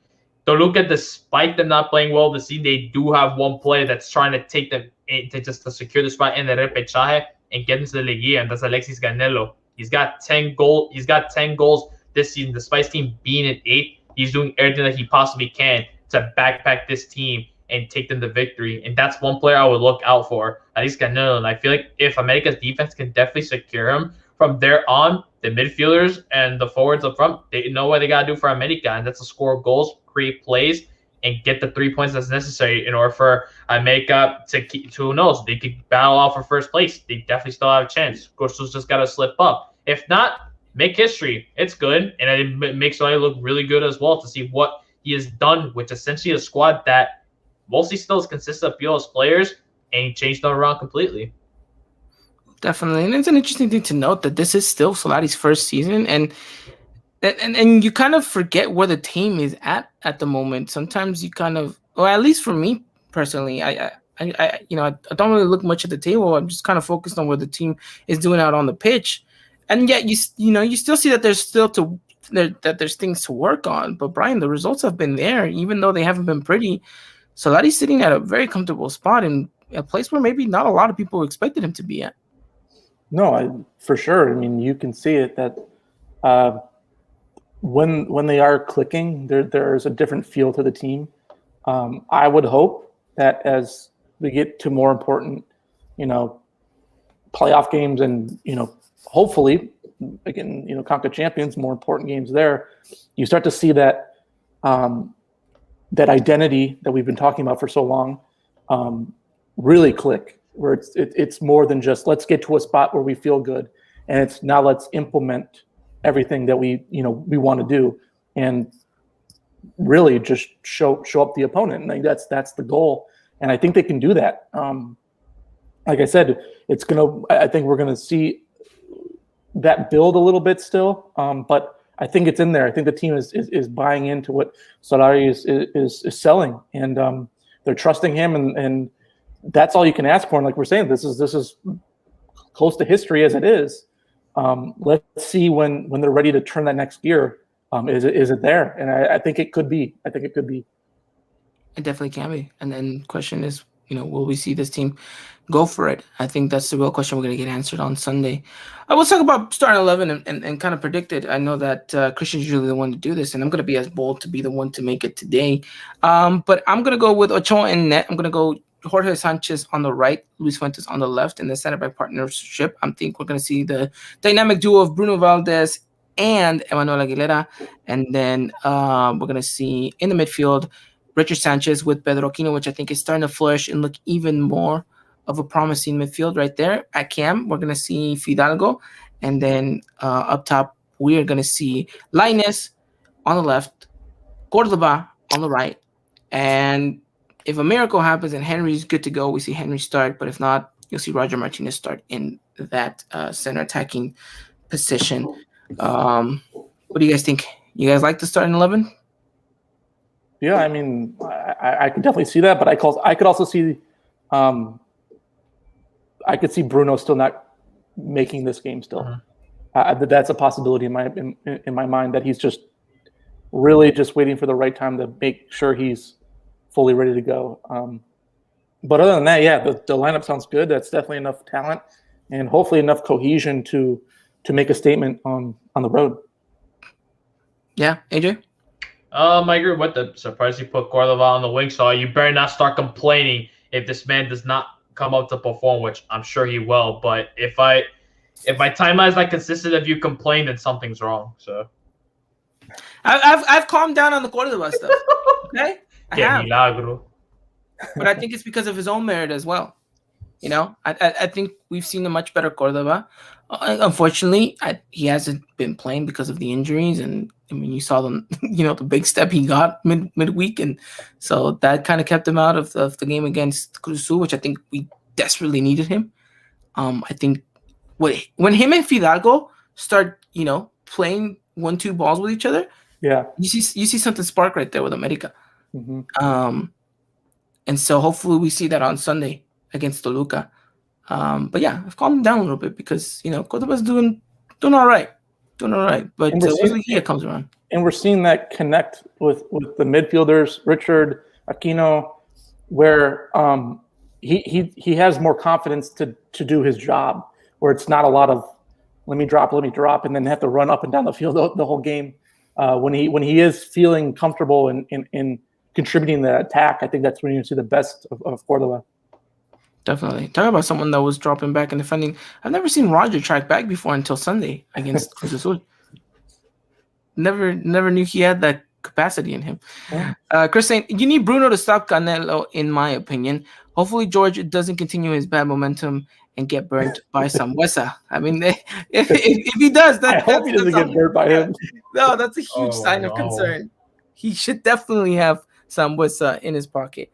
Toluca, despite them not playing well this season, they do have one player that's trying to take them to secure the spot in the repechaje and get into the Liguilla, and that's Alexis Canelo. He's got 10 goals this season, despite his team being at 8. He's doing everything that he possibly can to backpack this team and take them to victory. And that's one player I would look out for, Alexis Canelo. And I feel like if America's defense can definitely secure him, from there on, the midfielders and the forwards up front, they know what they got to do for America, and that's to score goals, create plays, and get the 3 points that's necessary in order for America to who knows, they could battle out for first place. They definitely still have a chance. Cruz just got to slip up. If not, make history. It's good, and it makes Solari look really good as well to see what he has done with essentially a squad that mostly still is consistent of fearless players, and he changed them around completely. Definitely, and it's an interesting thing to note that this is still Solari's first season, and you kind of forget where the team is at the moment. Sometimes you kind of, or at least for me personally, I don't really look much at the table. I'm just kind of focused on what the team is doing out on the pitch, and yet you still see that there's things to work on. But Brian, the results have been there, even though they haven't been pretty. Solari's sitting at a very comfortable spot in a place where maybe not a lot of people expected him to be at. No, for sure. I mean, you can see it that when they are clicking, there's a different feel to the team. I would hope that as we get to more important, playoff games and, hopefully, again, Conca Champions, more important games there, you start to see that that identity that we've been talking about for so long really click, where it's more than just let's get to a spot where we feel good, and it's now let's implement everything that we want to do and really just show up the opponent. And that's the goal, and I think they can do that. Like I said, I think we're gonna see that build a little bit still, but I think it's in there. I think the team is buying into what Solari is selling, and they're trusting him, and that's all you can ask for. And like we're saying, this is close to history as it is. Let's see when they're ready to turn that next gear. Is it there? And I think it could be. I think it could be. It definitely can be. And then the question is, will we see this team go for it? I think that's the real question we're going to get answered on Sunday. I will talk about starting 11 and kind of predict it. I know that Christian's usually the one to do this, and I'm going to be as bold to be the one to make it today. But I'm going to go with Ochoa in net. I'm going to go Jorge Sanchez on the right, Luis Fuentes on the left, in the center-back partnership. I think we're going to see the dynamic duo of Bruno Valdez and Emmanuel Aguilera. And then we're going to see in the midfield Richard Sanchez with Pedro Aquino, which I think is starting to flourish and look even more of a promising midfield right there. At cam, we're going to see Fidalgo. And then up top, we are going to see Lainez on the left, Cordoba on the right. And if a miracle happens and Henry's good to go, we see Henry start. But if not, you'll see Roger Martinez start in that center attacking position. What do you guys think? You guys like the starting 11? Yeah, I mean, I could definitely see that, but I could also see, I could see Bruno still not making this game still. That's a possibility in my mind, that he's just really just waiting for the right time to make sure he's fully ready to go. But other than that, yeah, the lineup sounds good. That's definitely enough talent and hopefully enough cohesion to make a statement on the road. Yeah, AJ? I agree with the surprise you put Cordova on the wing, so you better not start complaining if this man does not come up to perform, which I'm sure he will. But if my timeline is not consistent of you complain, then something's wrong. So I've calmed down on the Cordova stuff. Okay, I have. Milagro. But I think it's because of his own merit as well. I think we've seen a much better Cordova. Unfortunately, he hasn't been playing because of the injuries, and I mean, you saw them, the big step he got midweek, and so that kind of kept him out of the game against Cruz Azul, which I think we desperately needed him. I think when him and Fidalgo start, playing 1-2 balls with each other, yeah, you see something spark right there with America. Mm-hmm. And so hopefully we see that on Sunday against Toluca. But yeah, I've calmed him down a little bit because Cordoba's doing all right. But Wesley comes around, and we're seeing that connect with the midfielders, Richard, Aquino, where he has more confidence to do his job, where it's not a lot of let me drop, and then have to run up and down the field the whole game. When he is feeling comfortable in contributing to the attack, I think that's when you see the best of Cordova. Definitely. Talk about someone that was dropping back and defending. I've never seen Roger track back before until Sunday against Cruz Azul. Never knew he had that capacity in him. Yeah. Chris saying, you need Bruno to stop Canelo, in my opinion. Hopefully, George doesn't continue his bad momentum and get burnt by Sambuesa. I mean, if he does, I hope he doesn't get burnt by him. No, that's a huge Oh, sign of no. concern. He should definitely have Sambuesa in his pocket.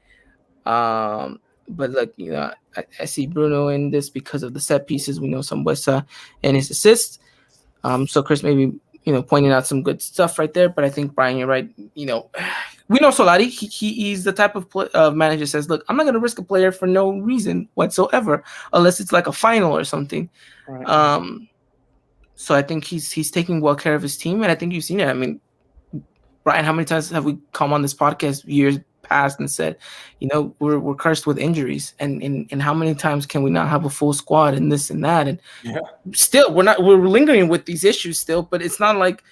But look, I see Bruno in this because of the set pieces. We know Sambuesa and his assists. So Chris maybe pointing out some good stuff right there. But I think Brian, you're right. We know Solari. He's the type of manager says, look, I'm not going to risk a player for no reason whatsoever, unless it's like a final or something. Right. So I think he's taking well care of his team, and I think you've seen it. I mean, Brian, how many times have we come on this podcast years past and said, we're cursed with injuries, and how many times can we not have a full squad and this and that, and still we're lingering with these issues still, but it's not like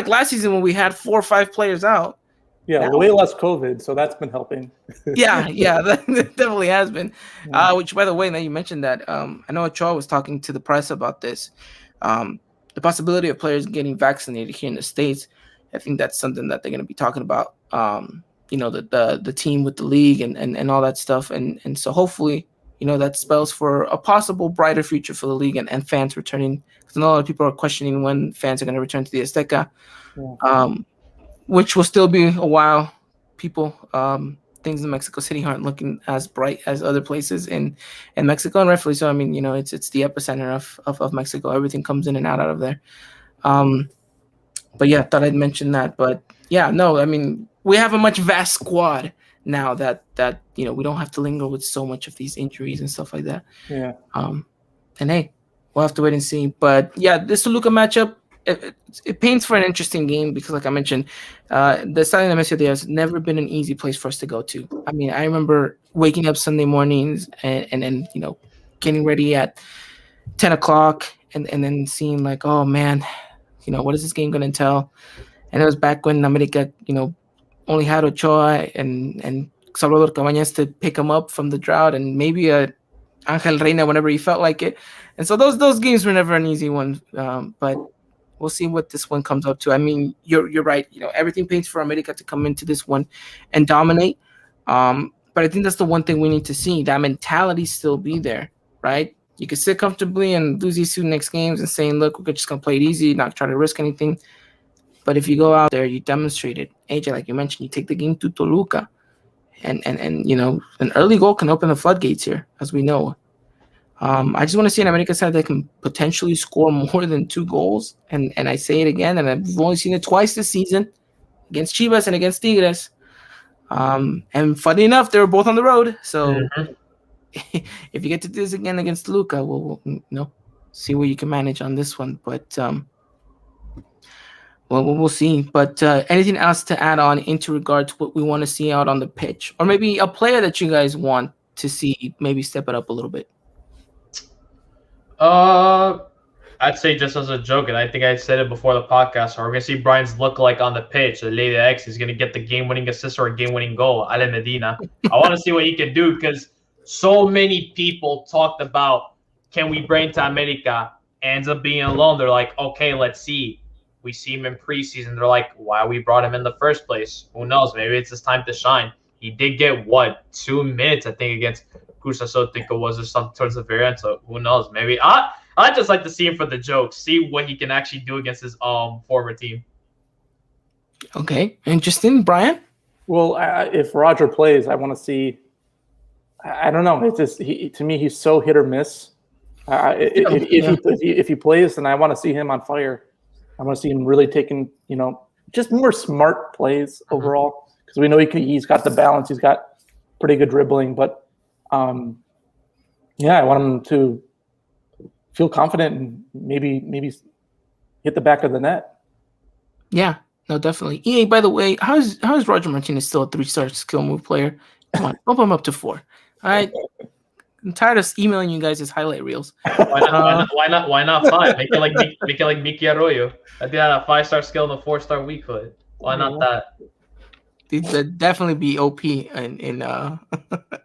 last season when we had 4 or 5 players out. Yeah, way less COVID, so that's been helping. yeah, that definitely has been. Which, by the way, now you mentioned that, I know Ochoa was talking to the press about this, the possibility of players getting vaccinated here in the States. I think that's something that they're going to be talking about. The team with the league and all that stuff, and so hopefully that spells for a possible brighter future for the league and fans returning, because I know a lot of people are questioning when fans are going to return to the Azteca, which will still be a while. People, things in Mexico City aren't looking as bright as other places in Mexico, and rightfully so. I mean, it's the epicenter of Mexico. Everything comes in and out of there. But yeah, thought I'd mention that. But yeah, no, I mean, we have a much vast squad now that we don't have to linger with so much of these injuries and stuff like that. Yeah. And hey, we'll have to wait and see. But yeah, this Toluca matchup, it paints for an interesting game because, like I mentioned, the Estadio Nemesio Diaz has never been an easy place for us to go to. I mean, I remember waking up Sunday mornings and then getting ready at 10 o'clock and then seeing like, oh man, what is this game going to entail? And it was back when America, only had Ochoa and Salvador Cabañas to pick him up from the drought, and maybe Angel Reina whenever he felt like it. And so those games were never an easy one. But we'll see what this one comes up to. I mean, you're right. Everything paints for America to come into this one and dominate. But I think that's the one thing we need to see. That mentality still be there, right? You can sit comfortably and lose these 2 next games and saying, look, we're just going to play it easy, not try to risk anything. But if you go out there, you demonstrate it. AJ, like you mentioned, you take the game to Toluca. And an early goal can open the floodgates here, as we know. I just want to see an America side that can potentially score more than 2 goals. And I say it again, and I've only seen it twice this season, against Chivas and against Tigres. And funny enough, they were both on the road. So if you get to do this again against Toluca, we'll see what you can manage on this one. But we'll see. But anything else to add on into regard to what we want to see out on the pitch? Or maybe a player that you guys want to see maybe step it up a little bit? I'd say just as a joke, and I think I said it before the podcast, we're going to see Brian's look-alike on the pitch. The Lady X is going to get the game-winning assist or a game-winning goal. Ale Medina. I want to see what he can do because so many people talked about, can we bring to America? Ends up being alone. They're like, okay, let's see. We see him in preseason. They're like, why we brought him in the first place? Who knows? Maybe it's his time to shine. He did get, 2 minutes, I think, against Cruz Azul, I think it was, or something towards the very end. So who knows? Maybe I'd just like to see him for the jokes, see what he can actually do against his former team. Okay, interesting, Brian. Well, if Roger plays, I want to see. I don't know. It's just to me, he's so hit or miss. If he plays, then I want to see him on fire. I want to see him really taking, just more smart plays overall, because we know he's got the balance. He's got pretty good dribbling, but I want him to feel confident and maybe hit the back of the net. Yeah, no, definitely. EA, by the way, how is Roger Martinez still a 3-star skill move player? Come on, bump him up to 4. All right. I'm tired of emailing you guys his highlight reels. Why not 5? Make it like Mickey Arroyo. I did a 5-star skill and a 4-star weak foot. Why not that? It'd definitely be OP in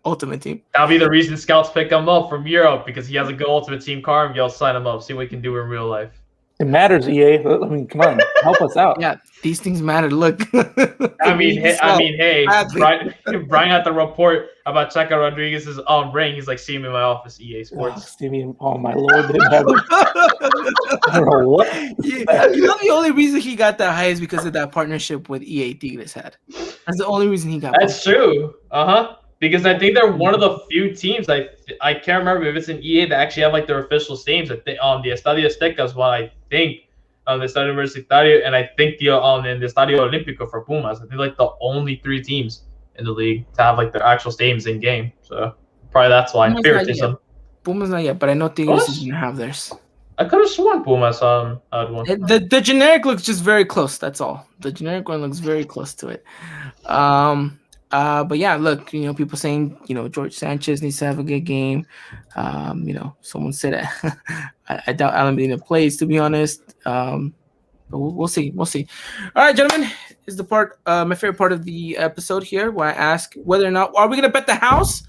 Ultimate Team. That'll be the reason scouts pick him up from Europe, because he has a good Ultimate Team card, and you'll sign him up, see what he can do in real life. It matters, EA. I mean, come on, help us out. Yeah, these things matter. Look. Hey, Badly. Brian had the report about Checo Rodriguez's ring. He's like, see me in my office, EA Sports. Oh my lord, I don't know what. Yeah, the only reason he got that high is because of that partnership with EA Tigres had. That's the only reason he got. That's true. Because I think they're one of the few teams. I can't remember if it's an EA that actually have like their official names. I think the Estadio Azteca is what I think. The Estadio Universitario, and I think the in the Estadio Olímpico for Pumas. I think like the only 3 teams in the league to have like their actual stadiums in game. So probably that's why. Favoritism. Pumas not yet, but I know Tigres is gonna have theirs. I could have sworn Pumas had one. The generic looks just very close. That's all. The generic one looks very close to it. But yeah, look, people saying, George Sanchez needs to have a good game. Someone said I doubt Alan Medina plays, to be honest. But we'll see. We'll see. All right, gentlemen, is the part my favorite part of the episode here, where I ask whether or not are we gonna bet the house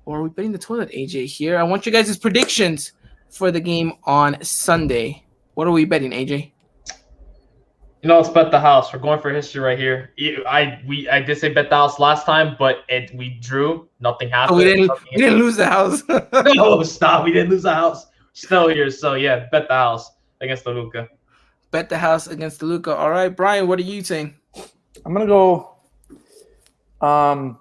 or are we betting the toilet? AJ here. I want you guys' predictions for the game on Sunday. What are we betting, AJ? Let's bet the house. We're going for history right here. I did say bet the house last time, but we drew. Nothing happened. We didn't lose the house. No, stop. We didn't lose the house. Still here. So yeah, bet the house against Toluca. Bet the house against Toluca. All right, Brian, what are you saying? I'm gonna go. I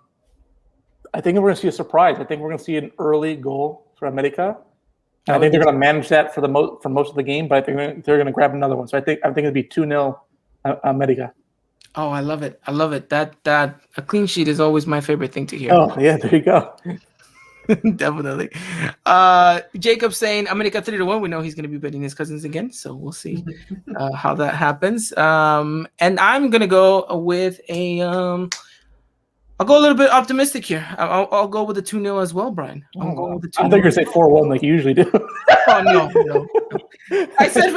think we're gonna see a surprise. I think we're gonna see an early goal for America. And I think they're going to manage that for most of the game, but I think they're going to grab another one. So I think it'll be 2-0 America. Oh, I love it. I love it. That a clean sheet is always my favorite thing to hear. Oh, yeah, there you go. Definitely. Jacob saying America 3-1. We know he's going to be betting his cousins again, so we'll see how that happens. And I'm going to go with I'll go a little bit optimistic here. I'll go with the 2-0 as well, Brian. I'll go with the 2-0. I think you're going to say 4-1 like you usually do. Oh no. I said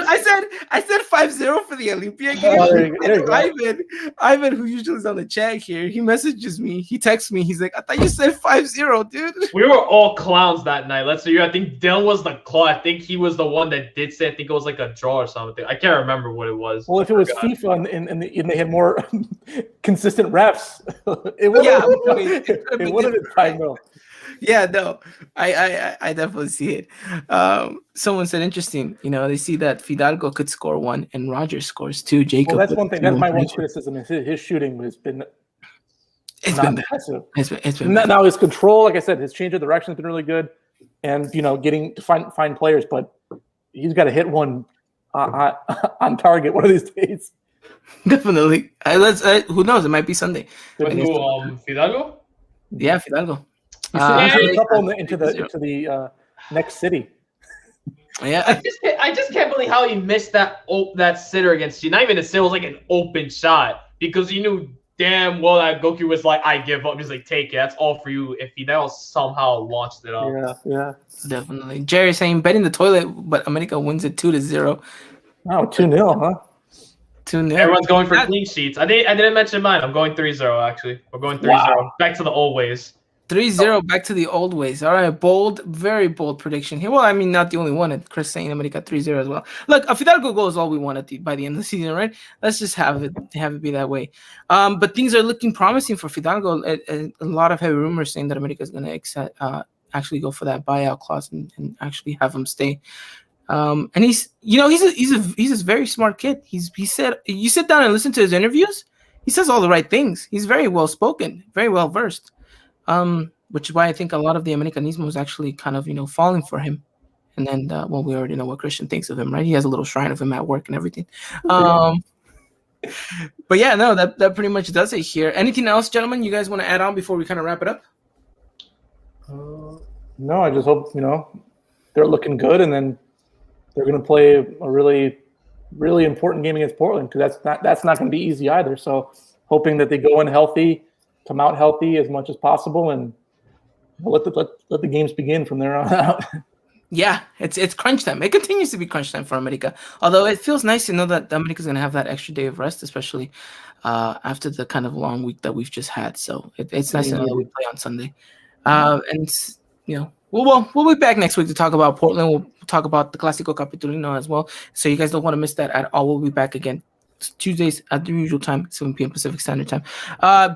5-0 for the Olympia game. There you go. Ivan, who usually is on the chat here, he messages me. He texts me. He's like, I thought you said 5-0, dude. We were all clowns that night. I think Dylan was the claw. I think he was the one that did say. I think it was like a draw or something. I can't remember what it was. Well, if it was FIFA and they had more consistent refs, it would have been 5-0. Yeah, no, I definitely see it. Someone said interesting. They see that Fidalgo could score 1 and Rogers scores 2. Jacob. Well, that's one thing. That's my one criticism. Is his shooting has been. It's been impressive. It's been now his control, like I said, his change of direction has been really good, and getting to find players. But he's got to hit one on target one of these days. Definitely. Who knows? It might be Sunday. Fidalgo? Yeah, Fidalgo. He's a couple into the next city. Yeah, I just can't believe how he missed that sitter against you. Not even a sitter, it was like an open shot because he knew damn well that Goku was like, I give up. He's like, take it. That's all for you. If he now somehow launched it up. Yeah. Definitely. Jerry saying betting the toilet, but America wins it 2-0. Oh, 2-0, huh? 2-0. Everyone's going for clean sheets. I didn't mention mine. I'm going 3-0 actually. We're going 3-0. Wow. Back to the old ways. 3-0 back to the old ways. All right, very bold prediction here. Well, I mean, not the only one. Chris saying America 3-0 as well. Look, a Fidalgo goal is all we want by the end of the season, right? Let's just have it be that way. But things are looking promising for Fidalgo. A lot of heavy rumors saying that America is going to actually go for that buyout clause and actually have him stay. And he's a very smart kid. He said, you sit down and listen to his interviews, he says all the right things. He's very well spoken, very well versed. Which is why I think a lot of the Americanismo is actually kind of, falling for him. And then, we already know what Christian thinks of him, right? He has a little shrine of him at work and everything. But yeah, no, that pretty much does it here. Anything else, gentlemen, you guys want to add on before we kind of wrap it up? No, I just hope, they're looking good, and then they're going to play a really, really important game against Portland, because that's not going to be easy either. So hoping that they go in healthy, come out healthy as much as possible, and let the games begin from there on out. Yeah, it's crunch time. It continues to be crunch time for America. Although it feels nice to know that America's going to have that extra day of rest, especially after the kind of long week that we've just had. So it's nice to know that we play on Sunday. And We'll be back next week to talk about Portland. We'll talk about the Clasico Capitalino as well. So you guys don't want to miss that at all. We'll be back again Tuesdays at the usual time, 7 p.m. Pacific Standard Time.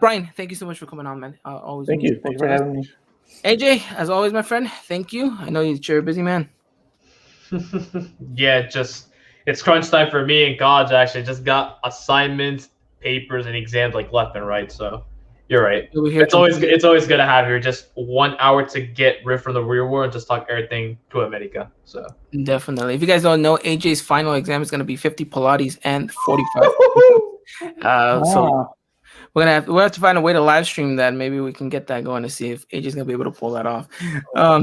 Brian, thank you so much for coming on, man. Always thank you. Thank you for having me. AJ, as always, my friend, thank you. I know you're a busy man. Yeah, it's crunch time for me in college. Actually, just got assignments, papers, and exams like left and right. So you're right. It's always good to have here. Just 1 hour to get rid from the real world and just talk everything to America. So definitely. If you guys don't know, AJ's final exam is going to be 50 Pilates and 45. So we'll have to find a way to live stream that. Maybe we can get that going to see if AJ's gonna be able to pull that off.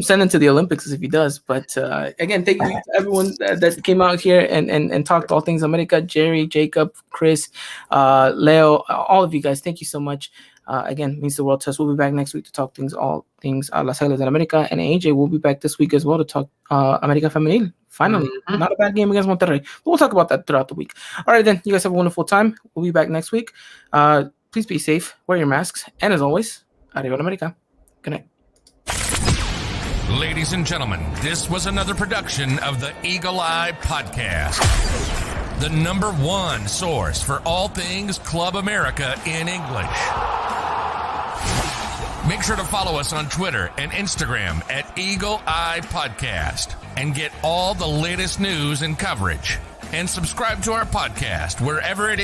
Send him to the Olympics if he does. But again, thank you to everyone that came out here and talked all things America. Jerry, Jacob, Chris, Leo, all of you guys. Thank you so much. Again, means the world to us. We'll be back next week to talk all things Las Águilas de América. And AJ will be back this week as well to talk América Femenil. Finally, not a bad game against Monterrey. But we'll talk about that throughout the week. All right, then. You guys have a wonderful time. We'll be back next week. Please be safe, wear your masks, and as always, Arriba America. Good night. Ladies and gentlemen, this was another production of the Eagle Eye Podcast, the #1 source for all things Club America in English. Make sure to follow us on Twitter and Instagram at Eagle Eye Podcast and get all the latest news and coverage. And subscribe to our podcast wherever it is